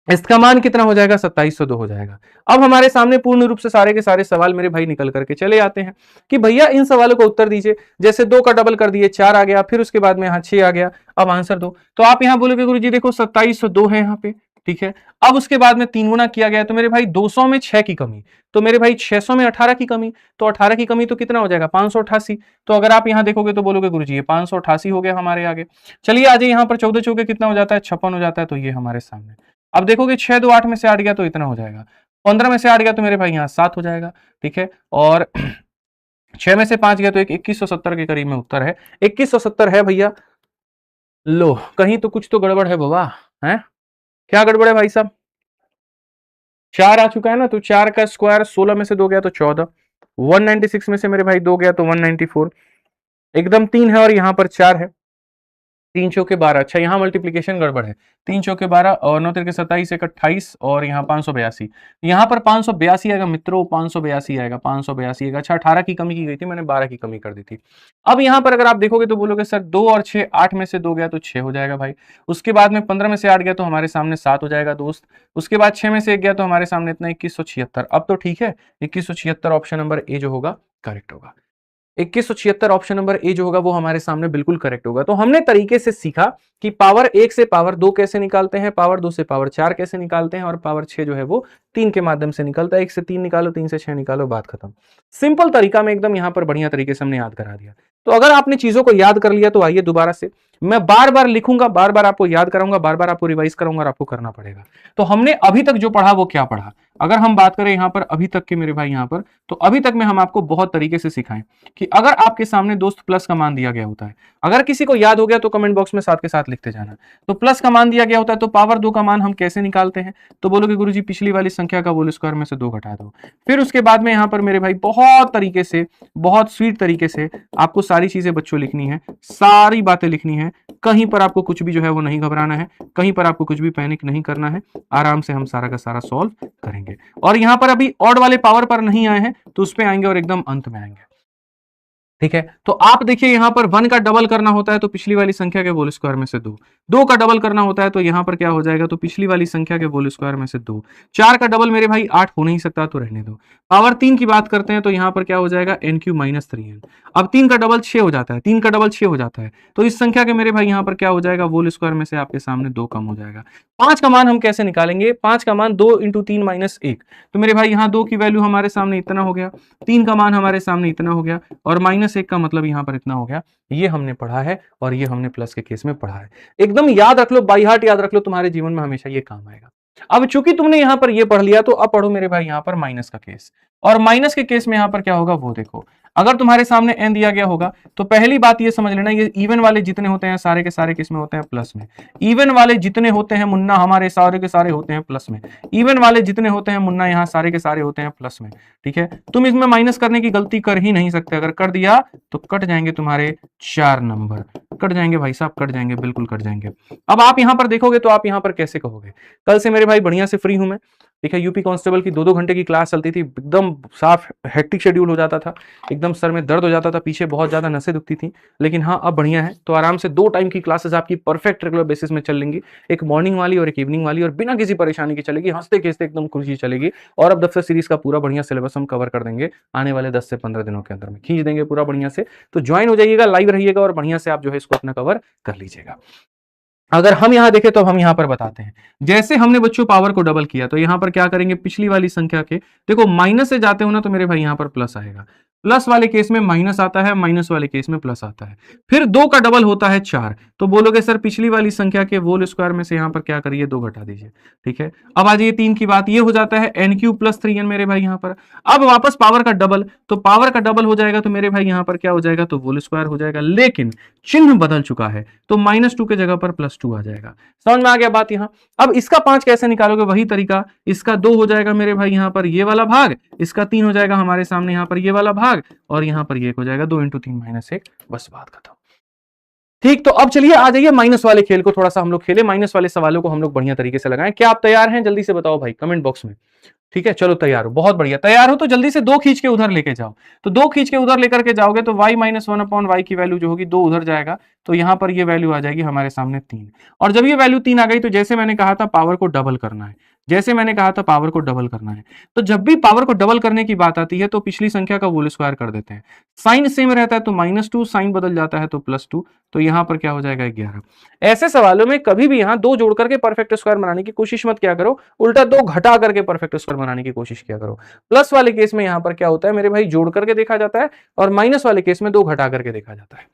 इसका मान कितना हो जाएगा 2702 हो जाएगा। अब हमारे सामने पूर्ण रूप से सारे के सारे सवाल मेरे भाई निकल करके चले आते हैं कि भैया इन सवालों को उत्तर दीजिए। जैसे 2 का डबल कर दिए 4 आ गया, फिर उसके बाद में यहाँ 6 आ गया, अब आंसर दो। तो आप यहाँ बोलोगे गुरुजी देखो 2702 है यहाँ पे, ठीक है। अब उसके बाद में 3 गुना किया गया तो मेरे भाई 200 में 6 की कमी, तो मेरे भाई 600 में 18 की कमी, तो 18 की कमी तो कितना हो जाएगा 588। तो अगर आप यहाँ देखोगे तो बोलोगे गुरुजी ये 588 हो गया हमारे आगे। चलिए आज यहाँ पर 14 चौके कितना हो जाता है 56 हो जाता है, तो ये हमारे सामने। अब देखोगे 6 2 8 में से 8 गया तो इतना हो जाएगा, 15 में से 8 गया तो मेरे भाई यहाँ 7 हो जाएगा, ठीक है। और 6 में से 5 गया तो एक 2170 के करीब में उत्तर है, 2170 है भैया। लो कहीं तो कुछ तो गड़बड़ है बाबा, है क्या गड़बड़ है भाई साहब। 4 आ चुका है ना, तो 4 का स्क्वायर 16 में से 2 गया तो 14, 196 में से मेरे भाई 2 गया तो 194, एकदम 3 है और यहाँ पर 4 है, 3 चौके 12। अच्छा यहाँ मल्टीप्लीकेशन गड़बड़ है, 3 चौके 12 और 9 तिरके 27 एक 28 और यहाँ 582, यहाँ पर 582 आएगा मित्रों, 582 आएगा, 582 आएगा। अच्छा 18 की कमी की गई थी, मैंने 12 की कमी कर दी थी। अब यहाँ पर अगर आप देखोगे तो बोलोगे सर 2 और 6, 8 में से 2 गया तो 6 हो जाएगा भाई। उसके बाद में 15 में से 8 गया तो हमारे सामने 7 हो जाएगा दोस्त। उसके बाद 6 में से 1 गया तो हमारे सामने इतना 2176। अब तो ठीक है, 2176 ऑप्शन नंबर ए जो होगा करेक्ट होगा। 2176 ऑप्शन नंबर ए जो होगा वो हमारे सामने बिल्कुल करेक्ट होगा। तो हमने तरीके से सीखा कि पावर 1 से पावर 2 कैसे निकालते हैं, पावर 2 से पावर 4 कैसे निकालते हैं, और पावर 6 जो है वो 3 के माध्यम से निकलता है। 1 से 3 निकालो, 3 से 6 निकालो, बात खत्म। सिंपल तरीका में एकदम यहां पर बढ़िया तरीके से हमने याद करा दिया। तो अगर आपने चीजों को याद कर लिया तो आइए दोबारा से मैं बार बार लिखूंगा, बार बार आपको याद कराऊंगा, बार बार आपको रिवाइज कराऊंगा और आपको करना पड़ेगा। तो हमने अभी तक जो पढ़ा वो क्या पढ़ा, अगर हम बात करें यहां पर अभी तक के मेरे भाई यहां पर, तो अभी तक में हम आपको बहुत तरीके से सिखाएं कि अगर आपके सामने दोस्त प्लस का मान दिया गया होता है, अगर किसी को याद हो गया तो कमेंट बॉक्स में साथ के साथ लिखते जाना। तो प्लस का मान दिया गया होता है तो पावर 2 का मान हम कैसे निकालते हैं, तो बोलोगे गुरुजी पिछली वाली संख्या का होल स्क्वायर में से 2 घटा दो। फिर उसके बाद में यहां पर मेरे भाई बहुत तरीके से, बहुत स्वीट तरीके से आपको सारी चीजें बच्चों लिखनी है, सारी बातें लिखनी है। कहीं पर आपको कुछ भी जो है वो नहीं घबराना है, कहीं पर आपको कुछ भी पैनिक नहीं करना है, आराम से हम सारा का सारा सॉल्व करेंगे। और यहां पर अभी ऑड वाले पावर पर नहीं आए हैं तो उस पे आएंगे और एकदम अंत में आएंगे, ठीक है। तो आप देखिए यहां पर 1 का डबल करना होता है तो पिछली वाली संख्या के होल स्क्वायर में से 2, 2 का डबल करना होता है तो यहां पर क्या हो जाएगा, तो पिछली वाली संख्या के होल स्क्वायर में से 2, 4 का डबल मेरे भाई 8 हो नहीं सकता तो रहने दो। पावर 3 की बात करते हैं तो यहां पर क्या हो जाएगा n³ - 3n। अब 3 का डबल 6 हो जाता है, 3 का डबल 6 हो जाता है, तो इस संख्या के मेरे भाई यहां पर क्या हो जाएगा, होल स्क्वायर में से आपके सामने 2 कम हो जाएगा। 5 का मान हम कैसे निकालेंगे, 5 का मान 2 × 3 - 1, तो मेरे भाई यहाँ 2 की वैल्यू हमारे सामने इतना हो गया, 3 का मान हमारे सामने इतना हो गया, और -1 का मतलब यहाँ पर इतना हो गया। ये हमने पढ़ा है और ये हमने प्लस के केस में पढ़ा है। एकदम याद रख लो, बाई हार्ट याद रख लो, तुम्हारे जीवन में हमेशा ये काम आएगा। अब चूंकि तुमने यहां पर ये पढ़ लिया तो अब पढ़ो मेरे भाई यहां पर माइनस का केस, और माइनस के केस में यहां पर क्या होगा वो देखो। अगर तुम्हारे सामने n दिया गया होगा तो पहली बात ये समझ लेना, ये इवन वाले जितने होते हैं सारे के सारे किस में होते हैं, प्लस में। इवन वाले जितने होते हैं मुन्ना हमारे सारे के सारे होते हैं प्लस में। इवन वाले जितने होते हैं मुन्ना यहाँ सारे के सारे होते हैं प्लस में, ठीक है। तुम इसमें माइनस करने की गलती कर ही नहीं सकते, अगर कर दिया तो कट जाएंगे तुम्हारे 4 नंबर, कट जाएंगे भाई साहब, कट जाएंगे, बिल्कुल कट जाएंगे। अब आप यहां पर देखोगे तो आप यहां पर कैसे कहोगे, कल से मेरे भाई बढ़िया से फ्री हूं मैं, ठीक है। यूपी कांस्टेबल की 2-2 घंटे की क्लास चलती थी, एकदम साफ हेक्टिक शेड्यूल हो जाता था, एकदम सर में दर्द हो जाता था, पीछे बहुत ज्यादा नसें दुखती थी, लेकिन हाँ अब बढ़िया है। तो आराम से 2 टाइम की क्लासेस आपकी परफेक्ट रेगुलर बेसिस में चल लेंगी, एक मॉर्निंग वाली और एक इवनिंग वाली, और बिना किसी परेशानी की चलेगी, हंसते खेसते एकदम खुशी चलेगी। और अब दफ्तर सीरीज का पूरा बढ़िया सिलेबस हम कवर कर देंगे आने वाले 10 से 15 दिनों के अंदर में, खींच देंगे पूरा बढ़िया से। तो ज्वाइन हो जाइएगा, लाइव रहिएगा और बढ़िया से आप जो है इसको अपना कवर कर लीजिएगा। अगर हम यहां देखें तो हम यहां पर बताते हैं, जैसे हमने बच्चों पावर को डबल किया तो यहां पर क्या करेंगे, पिछली वाली संख्या के देखो माइनस से जाते हो ना तो मेरे भाई यहां पर प्लस आएगा, प्लस वाले केस में माइनस आता है, माइनस वाले केस में प्लस आता है। फिर 2 का डबल होता है 4, तो बोलोगे सर पिछली वाली संख्या के होल स्क्वायर में से यहां पर क्या करिए 2 घटा दीजिए, ठीक है। अब आ जाइए 3 की बात, ये हो जाता है n³ + 3n मेरे भाई यहां पर। अब वापस पावर का डबल, तो पावर का डबल हो जाएगा तो मेरे भाई यहां पर क्या हो जाएगा, तो होल स्क्वायर हो जाएगा, लेकिन चिन्ह बदल चुका है तो -2 के जगह पर +2 आ जाएगा। समझ में आ गया बात यहां। अब इसका 5 कैसे निकालोगे, वही तरीका, इसका 2 हो जाएगा मेरे भाई यहां पर ये वाला भाग, इसका 3 हो जाएगा हमारे सामने यहां पर ये वाला भाग, और यहां पर ये हो जाएगा 2 × 3 - 1, बस बात खत्म। ठीक, तो अब चलिए आ जाइए माइनस वाले खेल को थोड़ा सा हम लोग खेले, माइनस वाले सवालों को हम लोग बढ़िया तरीके से लगाएं। क्या आप तैयार हैं, जल्दी से बताओ भाई कमेंट बॉक्स में। ठीक है, चलो तैयार हो, बहुत बढ़िया। तैयार हो तो जल्दी से 2 खींच के उधर लेके जाओ। तो 2 खींच के उधर लेकर के जाओगे तो y माइनस 1/y की वैल्यू जो होगी 2 उधर जाएगा, तो यहां पर ये वैल्यू आ जाएगी हमारे सामने 3। और जब ये वैल्यू 3 आ गई तो जैसे मैंने कहा था पावर को डबल करना है, जैसे मैंने कहा था पावर को डबल करना है। तो जब भी पावर को डबल करने की बात आती है तो पिछली संख्या का होल स्क्वायर कर देते हैं। साइन सेम रहता है तो -2, साइन बदल जाता है तो +2, तो यहां पर क्या हो जाएगा 11। ऐसे सवालों में कभी भी यहां 2 जोड़ करके परफेक्ट स्क्वायर बनाने की कोशिश मत किया करो, उल्टा 2 घटा करके परफेक्ट स्क्वायर बनाने की कोशिश किया करो। प्लस वाले केस में यहां पर क्या होता है मेरे भाई, जोड़ करके देखा जाता है, और माइनस वाले केस में 2 घटा करके देखा जाता है।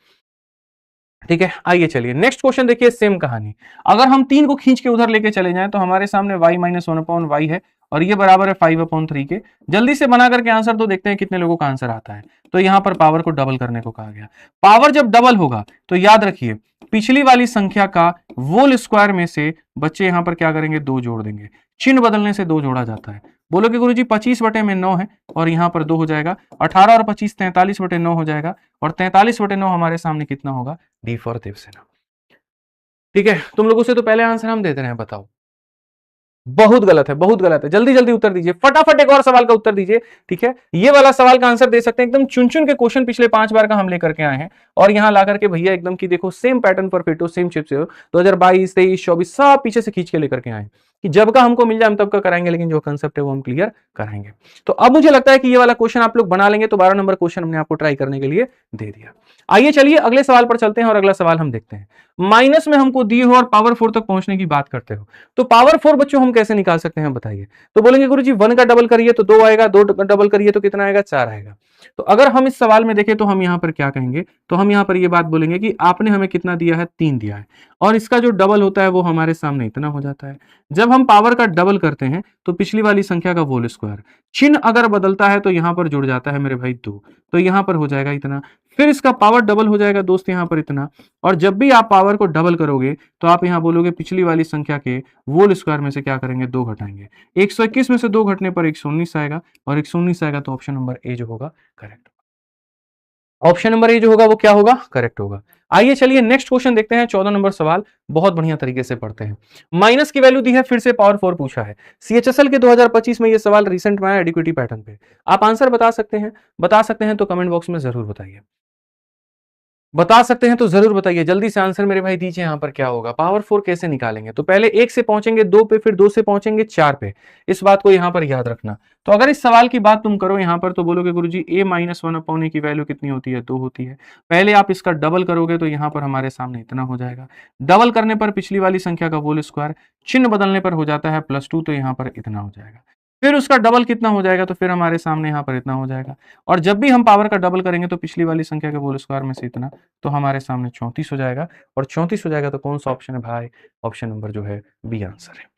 ठीक है, आइए चलिए नेक्स्ट क्वेश्चन देखिए, सेम कहानी। अगर हम 3 को खींच के उधर लेके चले जाएं तो हमारे सामने y माइनस 1/y है और ये बराबर है 5/3 के। जल्दी से बना करके आंसर तो देखते हैं कितने लोगों का आंसर आता है। तो यहां पर पावर को डबल करने को कहा गया। पावर जब डबल होगा तो याद रखिए पिछली वाली संख्या का होल स्क्वायर में से बच्चे यहां पर क्या करेंगे, 2 जोड़ देंगे। चिन्ह बदलने से 2 जोड़ा जाता है। बोलोगे गुरुजी 25/9 है और यहां पर 2 हो जाएगा। 18 और 25 43/9 हो जाएगा, और 43/9 हमारे सामने कितना होगा, डी फॉर देवसेना। ठीक है, तुम लोगों से तो पहले आंसर हम देते रहे, बताओ। बहुत गलत है, बहुत गलत है। जल्दी जल्दी उत्तर दीजिए, फटाफट एक और सवाल का उत्तर दीजिए। ठीक है, ये वाला सवाल का आंसर दे सकते हैं, एकदम चुन चुन के क्वेश्चन पिछले 5 बार का हम लेकर के आए हैं, और यहां ला करके भैया एकदम की देखो सेम पैटर्न पर फिट हो, सेम चिप से हो। 2022, 23, 24 सब पीछे से खींच के लेकर के आए कि जब का हमको मिल जाए हम तब का कराएंगे, लेकिन जो कंसेप्ट है वो हम क्लियर कराएंगे। तो अब मुझे लगता है कि ये वाला क्वेश्चन आप लोग बना लेंगे, तो 12 नंबर क्वेश्चन हमने आपको ट्राई करने के लिए दे दिया। आइए चलिए अगले सवाल पर चलते हैं, और अगला सवाल हम देखते हैं। माइनस में हमको दिए हो और पावर 4 तक पहुंचने की बात करते हो, तो पावर 4 बच्चों हम कैसे निकाल सकते हैं बताइए। तो बोलेंगे गुरुजी 1 का डबल करिए तो 2 आएगा, 2 डबल करिए तो कितना आएगा, 4 आएगा। तो अगर हम इस सवाल में देखें तो हम यहां पर क्या कहेंगे, तो हम यहां पर ये बात बोलेंगे कि आपने हमें कितना दिया है, 3 दिया है, और इसका जो डबल होता है वो हमारे सामने इतना हो जाता है। जब हम पावर का डबल करते हैं तो पिछली वाली संख्या का होल स्क्वायर, चिन्ह अगर बदलता है तो यहां पर जुड़ जाता है मेरे भाई 2, तो यहां पर हो जाएगा इतना। फिर इसका पावर डबल हो जाएगा दोस्त यहां पर इतना, और जब भी आप पावर को डबल करोगे तो आप यहां बोलोगे पिछली वाली संख्या के होल स्क्वायर में से क्या करेंगे, 2 घटाएंगे। 121 में से 2 घटने पर 119 आएगा, और 119 आएगा तो ऑप्शन नंबर ए जो होगा करेक्ट। ऑप्शन नंबर ए जो होगा वो क्या होगा, करेक्ट होगा। आइए चलिए नेक्स्ट क्वेश्चन देखते हैं, 14 नंबर सवाल बहुत बढ़िया तरीके से पढ़ते हैं। माइनस की वैल्यू दी है, फिर से पावर 4 पूछा है। सीएचएसएल के 2025 में ये सवाल रिसेंट में आया एडिक्विटी पैटर्न पे। आप आंसर बता सकते हैं, बता सकते हैं तो कमेंट बॉक्स में जरूर बताइए। बता सकते हैं तो जरूर बताइए, जल्दी से आंसर मेरे भाई दीजिए। यहां पर क्या होगा, पावर 4 कैसे निकालेंगे, तो पहले 1 से पहुंचेंगे 2 पे, फिर 2 से पहुंचेंगे 4 पे। इस बात को यहां पर याद रखना। तो अगर इस सवाल की बात तुम करो यहां पर तो बोलोगे गुरुजी a माइनस 1/a की वैल्यू कितनी होती है, 2 होती है। पहले आप इसका डबल करोगे तो यहां पर हमारे सामने इतना हो जाएगा। डबल करने पर पिछली वाली संख्या का होल स्क्वायर, चिन्ह बदलने पर हो जाता है +2, तो यहां पर इतना हो जाएगा। फिर उसका डबल कितना हो जाएगा, तो फिर हमारे सामने यहां पर इतना हो जाएगा। और जब भी हम पावर का डबल करेंगे तो पिछली वाली संख्या के होल स्क्वायर में से इतना, तो हमारे सामने 34 हो जाएगा। और 34 हो जाएगा तो कौन सा ऑप्शन है भाई, ऑप्शन नंबर जो है बी आंसर है।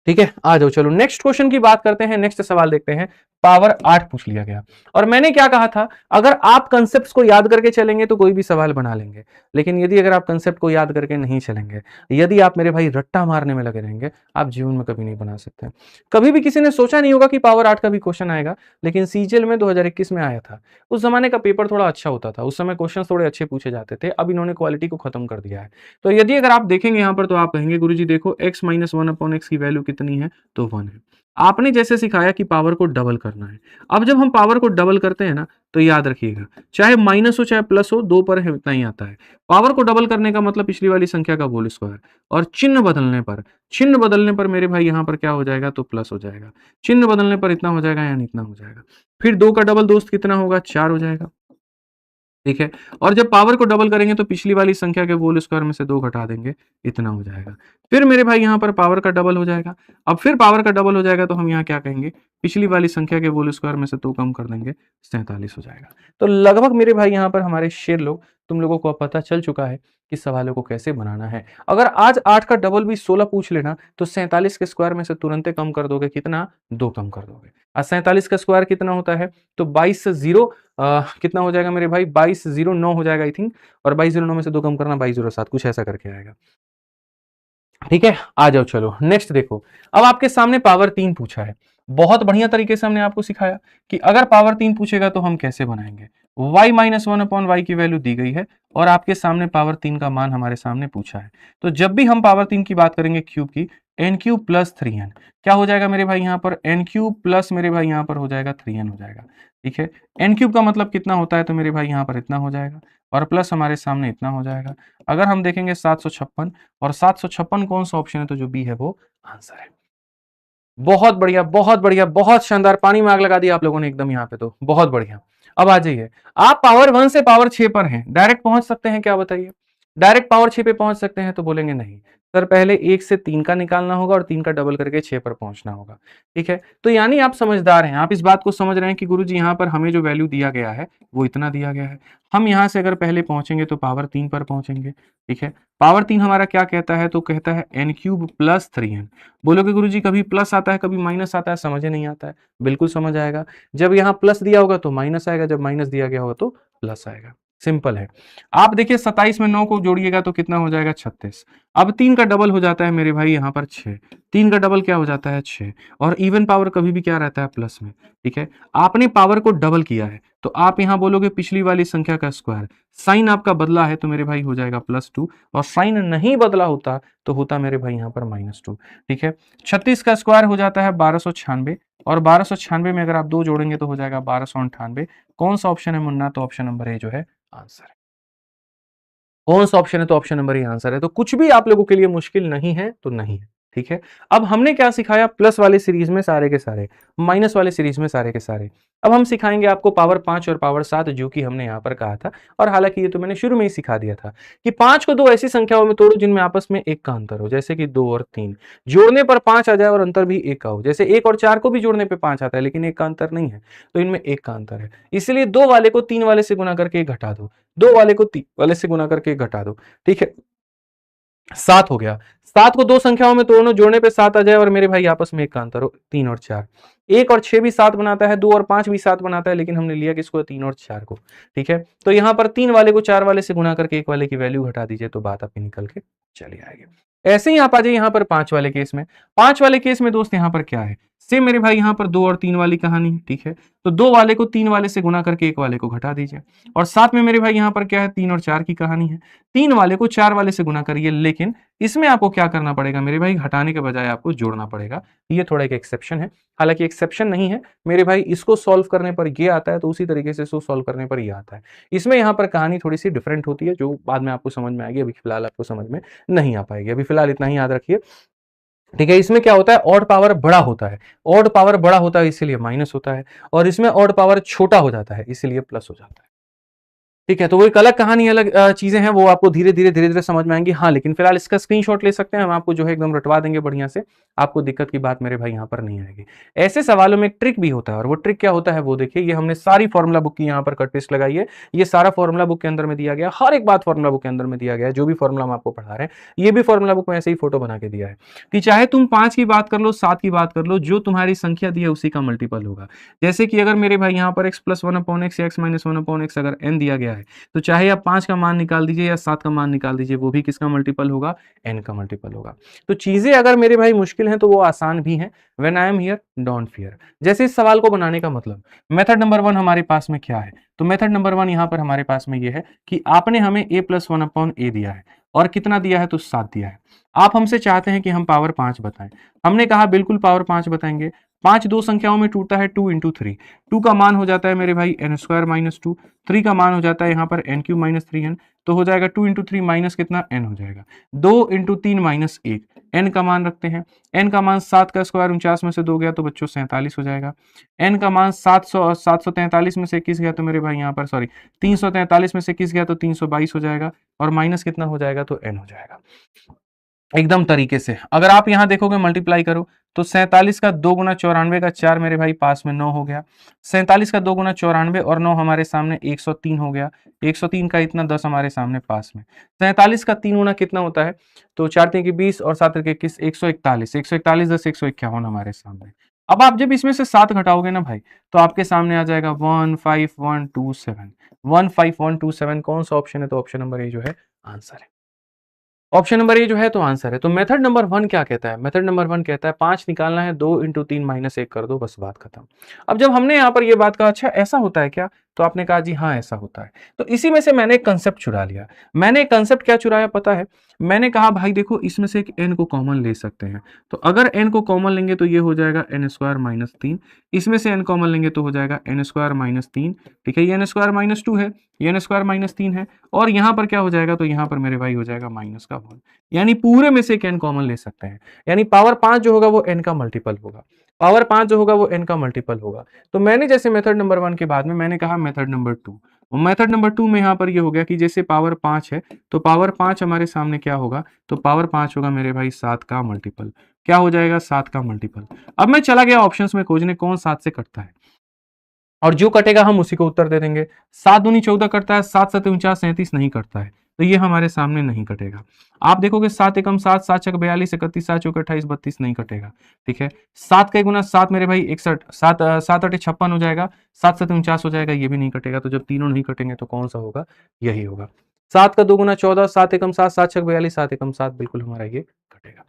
ठीक है, आ जाओ चलो नेक्स्ट क्वेश्चन की बात करते हैं, नेक्स्ट सवाल देखते हैं। पावर 8 पूछ लिया गया, और मैंने क्या कहा था, अगर आप कंसेप्ट्स को याद करके चलेंगे तो कोई भी सवाल बना लेंगे, लेकिन यदि अगर आप कंसेप्ट को याद करके नहीं चलेंगे, यदि आप मेरे भाई रट्टा मारने में लगे रहेंगे, आप जीवन में कभी नहीं बना सकते। कभी भी किसी ने सोचा नहीं होगा कि पावर 8 का भी क्वेश्चन आएगा, लेकिन सीजीएल में 2021 में आया था। उस जमाने का पेपर थोड़ा अच्छा होता था, उस समय क्वेश्चन थोड़े अच्छे पूछे जाते थे। अब इन्होंने क्वालिटी को खत्म कर दिया है। तो यदि अगर आप देखेंगे यहाँ पर तो आप कहेंगे गुरुजी देखो x माइनस 1/x की वैल्यू कितनी है, तो 1 है। आपने जैसे सिखाया कि पावर को डबल करना है। अब जब हम पावर को डबल करते हैं ना, तो याद रखिएगा चाहे माइनस हो चाहे प्लस हो, 2 पर है इतना ही आता है। पावर को डबल करने का मतलब पिछली वाली संख्या का होल स्क्वायर, और चिन्ह बदलने पर मेरे भाई यहाँ पर क्या हो जाएगा, तो प्लस हो जाएगा। चिन्ह बदलने पर इतना हो जाएगा यानी इतना हो जाएगा। फिर 2 का डबल दोस्त कितना होगा, 4 हो जाएगा। ठीक है, और जब पावर को डबल करेंगे तो पिछली वाली संख्या के होल स्क्वायर में से 2 घटा देंगे, इतना हो जाएगा। फिर मेरे भाई यहाँ पर पावर का डबल हो जाएगा। अब फिर पावर का डबल हो जाएगा तो हम यहाँ क्या कहेंगे, पिछली वाली संख्या के होल स्क्वायर में से 2 कम कर देंगे, 47 हो जाएगा। तो लगभग मेरे भाई यहाँ पर हमारे शेर लोग, तुम लोगों को अब पता चल चुका है कि सवालों को कैसे बनाना है। अगर आज 8 का डबल भी 16 पूछ लेना तो 47 के स्क्वायर में से तुरंत कम कर दोगे, कितना, 2 कम कर दोगे। आज 47 का स्क्वायर कितना होता है, तो 22 से 0 कितना हो जाएगा मेरे भाई, 2209 हो जाएगा आई थिंक, और 2209 में से 2 कम करना 2207, कुछ ऐसा करके आएगा। ठीक है, आ जाओ चलो नेक्स्ट देखो। अब आपके सामने पावर 3 पूछा है। बहुत बढ़िया तरीके से हमने आपको सिखाया कि अगर पावर 3 पूछेगा तो हम कैसे बनाएंगे। y माइनस 1/y की वैल्यू दी गई है, और आपके सामने पावर 3 का मान हमारे सामने पूछा है। तो जब भी हम पावर 3 की बात करेंगे क्यूब की, एन क्यूब प्लस 3n, क्या हो जाएगा मेरे भाई यहाँ पर, एन क्यूब प्लस मेरे भाई यहाँ पर हो जाएगा 3n हो जाएगा। ठीक है, एन क्यूब का मतलब कितना होता है, तो मेरे भाई यहाँ पर इतना हो जाएगा और प्लस हमारे सामने इतना हो जाएगा। अगर हम देखेंगे 756, और 756 कौन सा ऑप्शन है, तो जो बी है वो आंसर है। बहुत बढ़िया, बहुत बढ़िया, बहुत शानदार, पानी में आग लगा दिया आप लोगों ने एकदम यहाँ पे, तो बहुत बढ़िया। अब आ जाइए, आप पावर 1 से पावर 6 पर हैं, डायरेक्ट पहुंच सकते हैं क्या, बताइए, डायरेक्ट पावर 6 पे पहुंच सकते हैं, तो बोलेंगे नहीं सर, पहले 1 से 3 का निकालना होगा और 3 का डबल करके 6 पर पहुंचना होगा। ठीक है, तो यानी आप समझदार हैं, आप इस बात को समझ रहे हैं कि गुरुजी यहाँ पर हमें जो वैल्यू दिया गया है वो इतना दिया गया है, हम यहाँ से अगर पहले पहुंचेंगे तो पावर 3 पर पहुंचेंगे। ठीक है, पावर 3 हमारा क्या कहता है, तो कहता है एन क्यूब प्लस 3n। बोलोगे गुरुजी कभी प्लस आता है कभी माइनस आता है, समझ नहीं आता है, बिल्कुल समझ आएगा। जब यहाँ प्लस दिया होगा तो माइनस आएगा, जब माइनस दिया गया होगा तो प्लस आएगा, सिंपल है। आप देखिए 27 में 9 को जोड़िएगा तो कितना हो जाएगा, 36। अब 3 का डबल हो जाता है मेरे भाई यहाँ पर 6, 3 का डबल क्या हो जाता है 6, और इवन पावर कभी भी क्या रहता है, प्लस में। ठीक है, आपने पावर को डबल किया है तो आप यहाँ बोलोगे पिछली वाली संख्या का स्क्वायर, साइन आपका बदला है तो मेरे भाई हो जाएगा +2, और साइन नहीं बदला होता तो होता मेरे भाई यहाँ पर -2। ठीक है, 36 का स्क्वायर हो जाता है 1296, और 1296 में अगर आप 2 जोड़ेंगे तो हो जाएगा 1298। कौन सा ऑप्शन है मुन्ना, तो ऑप्शन नंबर ए जो है आंसर है। कौन सा ऑप्शन है, तो ऑप्शन नंबर ए आंसर है। तो कुछ भी आप लोगों के लिए मुश्किल नहीं है तो नहीं है। ठीक है, अब हमने क्या सिखाया, प्लस वाले सीरीज में सारे के सारे, माइनस वाले सीरीज में सारे के सारे। अब हम सिखाएंगे आपको पावर 5 और पावर 7, जो कि हमने यहां पर कहा था, और हालांकि ये तो मैंने शुरू में ही सिखा दिया था कि 5 को दो ऐसी संख्याओं में तोड़ो जिनमें आपस में 1 का अंतर हो, जैसे कि 2 और 3, जोड़ने पर 5 आ जाए और अंतर भी 1 का हो। जैसे 1 और 4 को भी जोड़ने पर 5 आता है लेकिन 1 का अंतर नहीं है, तो इनमें 1 का अंतर है, इसलिए 2 वाले को 3 वाले से गुना करके 1 घटा दो, 2 वाले को 3 वाले से गुना करके 1 घटा दो। ठीक है, 7 हो गया। 7 को दो संख्याओं में तोड़ो, जोड़ने पे 7 आ जाए और मेरे भाई आपस में 1 का अंतर हो, 3 और 4। 1 और 6 भी 7 बनाता है, 2 और 5 भी 7 बनाता है, लेकिन हमने लिया किसको, 3 और 4 को। ठीक है, तो यहां पर 3 वाले को 4 वाले से गुना करके 1 वाले की वैल्यू घटा दीजिए तो बात आपकी निकल के चली आएगी। ऐसे ही आप आ जाइए यहाँ पर 5 वाले केस में। 5 वाले केस में दोस्त यहाँ पर क्या है, सेम मेरे भाई यहाँ पर 2 और 3 वाली कहानी है। ठीक है, तो 2 वाले को 3 वाले से गुना करके 1 वाले को घटा दीजिए, और साथ में मेरे भाई यहाँ पर क्या है, 3 और 4 की कहानी है। 3 वाले को 4 वाले से गुना करिए, लेकिन इसमें आपको क्या करना पड़ेगा मेरे भाई, घटाने के बजाय आपको जोड़ना पड़ेगा। ये थोड़ा एक एक्सेप्शन है, हालांकि एक्सेप्शन नहीं है मेरे भाई, इसको सॉल्व करने पर ये आता है तो उसी तरीके से इसको सॉल्व करने पर ये आता है। इसमें यहाँ पर कहानी थोड़ी सी डिफरेंट होती है, जो बाद में आपको समझ में आएगी, अभी फिलहाल आपको समझ में नहीं आ पाएगी। अभी फिलहाल इतना ही याद रखिए। ठीक है, इसमें क्या होता है, ऑड पावर बड़ा होता है, ऑड पावर बड़ा होता है इसीलिए माइनस होता है, और इसमें ऑड पावर छोटा हो जाता है इसीलिए प्लस हो जाता है। ठीक है, तो वो एक अलग कहानी, अलग चीजें हैं, वो आपको धीरे धीरे समझ में आएंगी। हाँ, लेकिन फिलहाल इसका स्क्रीनशॉट ले सकते हैं, हम आपको जो है एकदम रटवा देंगे बढ़िया से, आपको दिक्कत की बात मेरे भाई यहाँ पर नहीं आएगी। ऐसे सवालों में एक ट्रिक भी होता है, और वो ट्रिक क्या होता है वो देखिए, ये हमने सारी फॉर्मुला बुक की यहाँ पर कट पेस्ट लगाई है, ये सारा फॉर्मुला बुक के अंदर में दिया गया, हर एक बात फॉर्मुला बुक के अंदर में दिया गया है, जो भी फॉर्मुला हम आपको पढ़ा रहे हैं ये भी फॉर्मुला बुक में ऐसे ही फोटो बना के दिया है कि चाहे तुम 5 की बात कर लो, 7 की बात कर लो, जो तुम्हारी संख्या दी है उसी का मल्टीपल होगा। जैसे कि अगर मेरे भाई यहाँ पर x + 1/x या x - 1/x अगर n दिया गया है, तो चाहे आप 5 का मान निकाल दीजिए या 7 का मान निकाल दीजिए, वो भी किसका मल्टीपल होगा, n का मल्टीपल होगा। तो चीजें अगर मेरे भाई मुश्किल हैं तो वो आसान भी हैं। When I am here don't fear. जैसे इस सवाल को बनाने का मतलब, मेथड नंबर 1 हमारे पास में क्या है, तो मेथड नंबर 1 यहाँ पर हमारे पास में ये है कि आपने हमें a + 1/a दिया है, और कितना दिया है, तो 7 दिया है। आप हमसे चाहते हैं कि हम पावर 5 बताएं, हमने कहा बिल्कुल पावर 5 बताएंगे। 5 दो संख्याओं में टूटता है 2 × 3, 2 का मान हो जाता है मेरे भाई n² - 2, 3 का मान हो जाता है यहाँ पर n³ - 3n, तो हो जाएगा 2 × 3 माइनस कितना, n हो जाएगा, 2 × 3 - 1, n का मान रखते हैं, n का मान 7 का स्क्वायर 49 में से 2 गया तो बच्चों 47 हो जाएगा, n का मान 743 में से 21 गया तो मेरे भाई यहाँ पर 343 में से 21 गया तो 322 हो जाएगा, और माइनस कितना हो जाएगा, तो n हो जाएगा। एकदम तरीके से अगर आप यहां देखोगे मल्टीप्लाई करो तो 47 का 2 × 94 का 4 मेरे भाई पास में 9 हो गया, 47 का 2 × 94 और 9 हमारे सामने 103 हो गया, 103 का इतना 10 हमारे सामने पास में, 47 का 3 गुना कितना होता है, तो 4 3 की 20 और 7 के 21, 141, 141 10 151 हमारे सामने। अब आप जब इसमें से 7 घटाओगे ना भाई तो आपके सामने आ जाएगा 15127, 15127 कौन सा ऑप्शन है, तो ऑप्शन नंबर ए जो है आंसर है। ऑप्शन नंबर ए जो है तो आंसर है। तो मेथड नंबर 1 क्या कहता है, मेथड नंबर 1 कहता है 5 निकालना है, 2 × 3 - 1 कर दो, बस बात खत्म। अब जब हमने यहाँ पर ये बात कहा, अच्छा ऐसा होता है क्या, तो आपने कहा जी हाँ ऐसा होता है। तो इसी में से मैंने एक कंसेप्ट चुरा लिया। मैंने एक कंसेप्ट क्या चुराया पता है? मैंने कहा भाई देखो इसमें से एक n को कॉमन ले सकते हैं, तो अगर n को कॉमन लेंगे तो ये हो जाएगा n स्क्वायर माइनस 3, इसमें से n कॉमन लेंगे तो हो जाएगा n स्क्वायर माइनस 3, ठीक है, ये n स्क्वायर माइनस 2 है, ये n स्क्वायर माइनस 3 है, और यहाँ पर क्या हो जाएगा, तो यहाँ पर मेरे भाई हो जाएगा माइनस का 1, यानी पूरे में से एक n कॉमन ले सकते हैं, यानी पावर 5 जो होगा वो n का मल्टीपल होगा, पावर 5 जो होगा वो n का मल्टीपल होगा। तो मैंने जैसे मेथड नंबर 1 के बाद में मैंने कहा मेथड नंबर 2, मेथड नंबर 2 में यहाँ पर ये हो गया कि जैसे पावर 5 है तो पावर 5 हमारे सामने क्या होगा, तो पावर 5 होगा मेरे भाई 7 का मल्टीपल, क्या हो जाएगा 7 का मल्टीपल। अब मैं चला गया ऑप्शंस में खोजने कौन 7 से कटता है, और जो कटेगा हम उसी को उत्तर दे देंगे। 7 दूनी 14 कटता है, 7 7 49 37 नहीं कटता है, तो ये हमारे सामने नहीं कटेगा। आप देखोगे 7 एकम 7, 7 छक 42, 31, 7 चौक 28, 32 नहीं कटेगा, ठीक है। 7 का गुना 7 मेरे भाई 61, 7 7 8 56 हो जाएगा, 7 7 49 हो जाएगा, ये भी नहीं कटेगा। तो जब तीनों नहीं कटेंगे तो कौन सा होगा, यही होगा। 7 का 2 गुना 14, 7 एकम 7, 7 छक 42, 7 एकम 7, बिल्कुल हमारा ये कटेगा।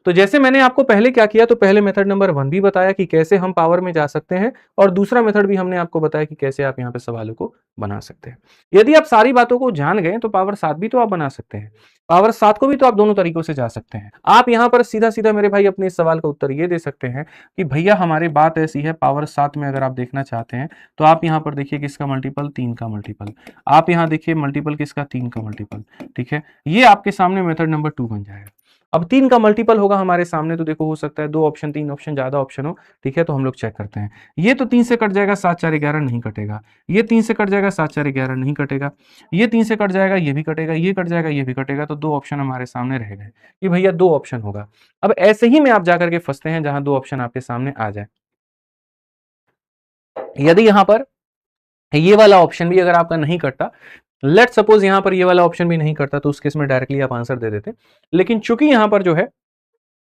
तो जैसे मैंने आपको पहले क्या किया, तो पहले मेथड नंबर 1 भी बताया कि कैसे हम पावर में जा सकते हैं, और दूसरा मेथड भी हमने आपको बताया कि कैसे आप यहाँ पे सवालों को बना सकते हैं। यदि आप सारी बातों को जान गए तो पावर 7 भी तो आप बना सकते हैं, पावर 7 को भी तो आप दोनों तरीकों से जा सकते हैं। आप यहाँ पर सीधा सीधा मेरे भाई अपने इस सवाल का उत्तर ये दे सकते हैं कि भैया हमारी बात ऐसी है, पावर 7 में अगर आप देखना चाहते हैं तो आप यहाँ पर देखिए किसका मल्टीपल, 3 का मल्टीपल, आप यहाँ देखिए मल्टीपल किसका, 3 का मल्टीपल, ठीक है। ये आपके सामने मेथड नंबर 2 बन जाएगा। अब 3 का मल्टीपल होगा हमारे सामने, तो देखो हो सकता है 2 ऑप्शन 3 ऑप्शन ज्यादा ऑप्शन हो, ठीक है। तो हम लोग चेक करते हैं, ये तो 3 से कट जाएगा, 7 4 11 नहीं कटेगा, ये 3 से कट जाएगा, 7 4 11 नहीं कटेगा, ये 3 से कट जाएगा, ये भी कटेगा, ये कट जाएगा, ये भी कटेगा, तो 2 ऑप्शन हमारे सामने रह गए कि भैया 2 ऑप्शन होगा। अब ऐसे ही में आप जाकर के फंसते हैं जहां 2 ऑप्शन आपके सामने आ जाए। यदि यहां पर ये वाला ऑप्शन भी अगर आपका नहीं कटता, लेट सपोज यहां पर ये वाला ऑप्शन भी नहीं करता, तो उस केस में डायरेक्टली आप आंसर दे देते, लेकिन चूंकि यहां पर जो है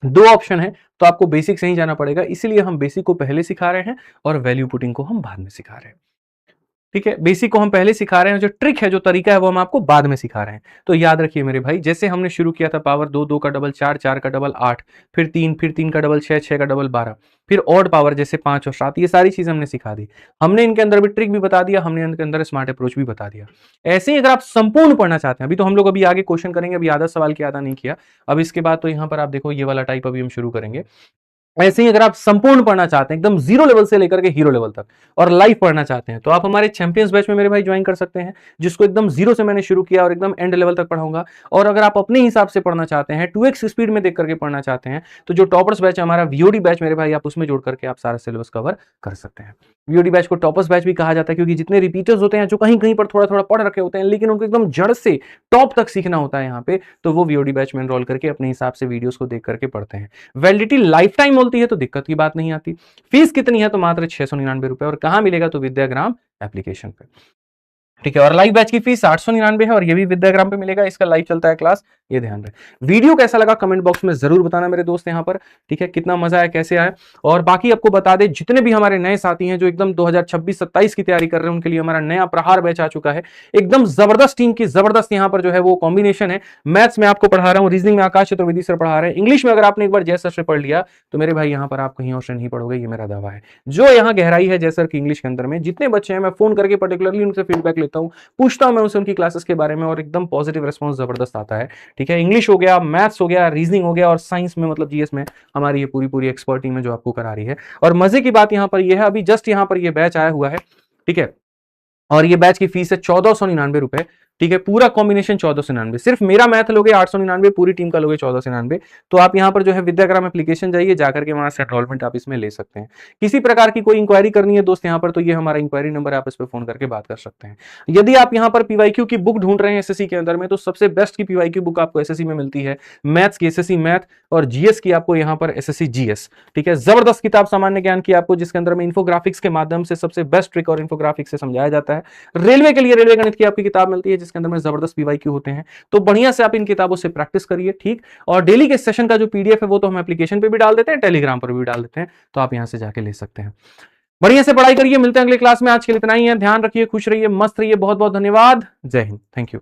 2 ऑप्शन है तो आपको बेसिक से ही जाना पड़ेगा, इसीलिए हम बेसिक को पहले सिखा रहे हैं और वैल्यू पुटिंग को हम बाद में सिखा रहे हैं, ठीक है। बेसिक को हम पहले सिखा रहे हैं, जो ट्रिक है जो तरीका है वो हम आपको बाद में सिखा रहे हैं। तो याद रखिए मेरे भाई, जैसे हमने शुरू किया था पावर 2, 2 का डबल 4, 4 का डबल 8, फिर 3 का डबल 6, 6 का डबल 12, फिर ऑड पावर जैसे 5 और 7, ये सारी चीज हमने सिखा दी। हमने इनके अंदर भी ट्रिक भी बता दिया, हमने इनके अंदर स्मार्ट अप्रोच भी बता दिया। ऐसे ही अगर आप संपूर्ण पढ़ना चाहते हैं, अभी तो हम लोग अभी आगे क्वेश्चन करेंगे, अभी आधा सवाल किया आधा नहीं किया, अब इसके बाद तो यहाँ पर आप देखो ये वाला टाइप अभी हम शुरू करेंगे। ऐसे ही अगर आप संपूर्ण पढ़ना चाहते हैं एकदम जीरो लेवल से लेकर के हीरो लेवल तक और लाइव पढ़ना चाहते हैं, तो आप हमारे चैंपियंस बैच में मेरे भाई ज्वाइन कर सकते हैं, जिसको एकदम जीरो से मैंने शुरू किया और एकदम एंड लेवल तक पढ़ाऊंगा। और अगर आप अपने हिसाब से पढ़ना चाहते हैं, 2x स्पीड में देख करके पढ़ना चाहते हैं, तो जो टॉपर्स बैच है हमारा वीओडी बैच मेरे भाई, आप उसमें जोड़ करके आप सारा सिलेबस कवर कर सकते हैं। वीओडी बैच को टॉपर्स बैच भी कहा जाता है, क्योंकि जितने रिपीटर्स होते हैं जो कहीं कहीं पर थोड़ा थोड़ा पढ़ रखे होते हैं, लेकिन उनको एकदम जड़ से टॉप तक सीखना होता है यहाँ पे, तो वो वीओडी बैच में एनरोल करके अपने हिसाब से वीडियोस को देख करके पढ़ते हैं। वैलिडिटी लाइफ टाइम होती है तो दिक्कत की बात नहीं आती। फीस कितनी है, तो मात्र 699 रुपए, और कहां मिलेगा, तो विद्याग्राम एप्लीकेशन पे, ठीक है। और लाइव बैच की फीस 899 है, और ये भी विद्याग्राम पे मिलेगा, इसका लाइव चलता है क्लास, ये ध्यान रहे। वीडियो कैसा लगा कमेंट बॉक्स में जरूर बताना मेरे दोस्त यहाँ पर, ठीक है, कितना मजा आया, कैसे आया। और बाकी आपको बता दे, जितने भी हमारे नए साथी हैं जो एकदम 2026-27 की तैयारी कर रहे हैं, उनके लिए हमारा नया प्रहार बैच आ चुका है। एकदम जबरदस्त टीम की जबरदस्त यहाँ पर जो है वो कॉम्बिनेशन है। मैथ्स में आपको पढ़ा रहा हूँ, रीजनिंग में आकाश चतुर्वेदी सर पढ़ा रहे हैं, इंग्लिश में अगर आपने एक बार जय सर से पढ़ लिया तो मेरे भाई यहाँ पर आप कहीं और से नहीं पढ़ोगे, ये मेरा दावा है। जो यहाँ गहराई है जय सर की इंग्लिश के अंदर में, जितने बच्चे हैं मैं फोन करके पर्टिकुलरली उनसे फीडबैक लेता हूँ, पूछता हूं मैं उनसे उनकी क्लासेस के बारे में, और एकदम पॉजिटिव रिस्पांस जबरदस्त आता है, ठीक है। इंग्लिश हो गया, मैथ्स हो गया, रीजनिंग हो गया, और साइंस में मतलब जीएस में हमारी ये पूरी एक्सपर्ट टीम है जो आपको करा रही है। और मजे की बात यहां पर ये है, अभी जस्ट यहां पर ये बैच आया हुआ है, ठीक है, और ये बैच की फीस है 1499 रुपए, ठीक है। पूरा कॉम्बिनेशन 1499, सिर्फ मेरा मैथ लोगे 899, पूरी टीम का लोगे 1499। तो आप यहाँ पर जो है विद्याग्राम एप्लीकेशन जाइए, जाकर के वहां से एनरोलमेंट आप इसमें ले सकते हैं। किसी प्रकार की कोई इंक्वायरी करनी है दोस्त यहाँ पर, तो ये हमारा इंक्वायरी नंबर, आप इस पर फोन करके बात कर सकते हैं। यदि आप यहाँ पर पीवाईक्यू की बुक ढूंढ रहे हैं एसएससी के अंदर में, तो सबसे बेस्ट की पीवाईक्यू बुक आपको एसएससी में मिलती है। मैथ्स की एसएससी मैथ, और जीएस की आपको यहाँ पर एसएससी जीएस, ठीक है। जबरदस्त किताब सामान्य ज्ञान की आपको, जिसके अंदर में इंफोग्राफिक्स के माध्यम से सबसे बेस्ट ट्रिक और इंफोग्राफिक्स से समझाया जाता है। रेलवे के लिए रेलवे गणित की आपकी किताब मिलती है, जिसके अंदर में जबरदस्त पीवाईक्यू होते हैं। तो बढ़िया से आप इन किताबों से प्रैक्टिस करिए, ठीक। और डेली के सेशन का जो पीडीएफ है वो तो हम एप्लीकेशन पे भी डाल देते हैं, टेलीग्राम पर भी डाल देते हैं, तो आप यहां से जाके ले सकते हैं। बढ़िया से पढ़ाई करिए, मिलते हैं अगले क्लास में। आज के लिए इतना ही है, ध्यान रखिए, खुश रहिए, मस्त रहिए, बहुत बहुत धन्यवाद, जय हिंद, थैंक यू।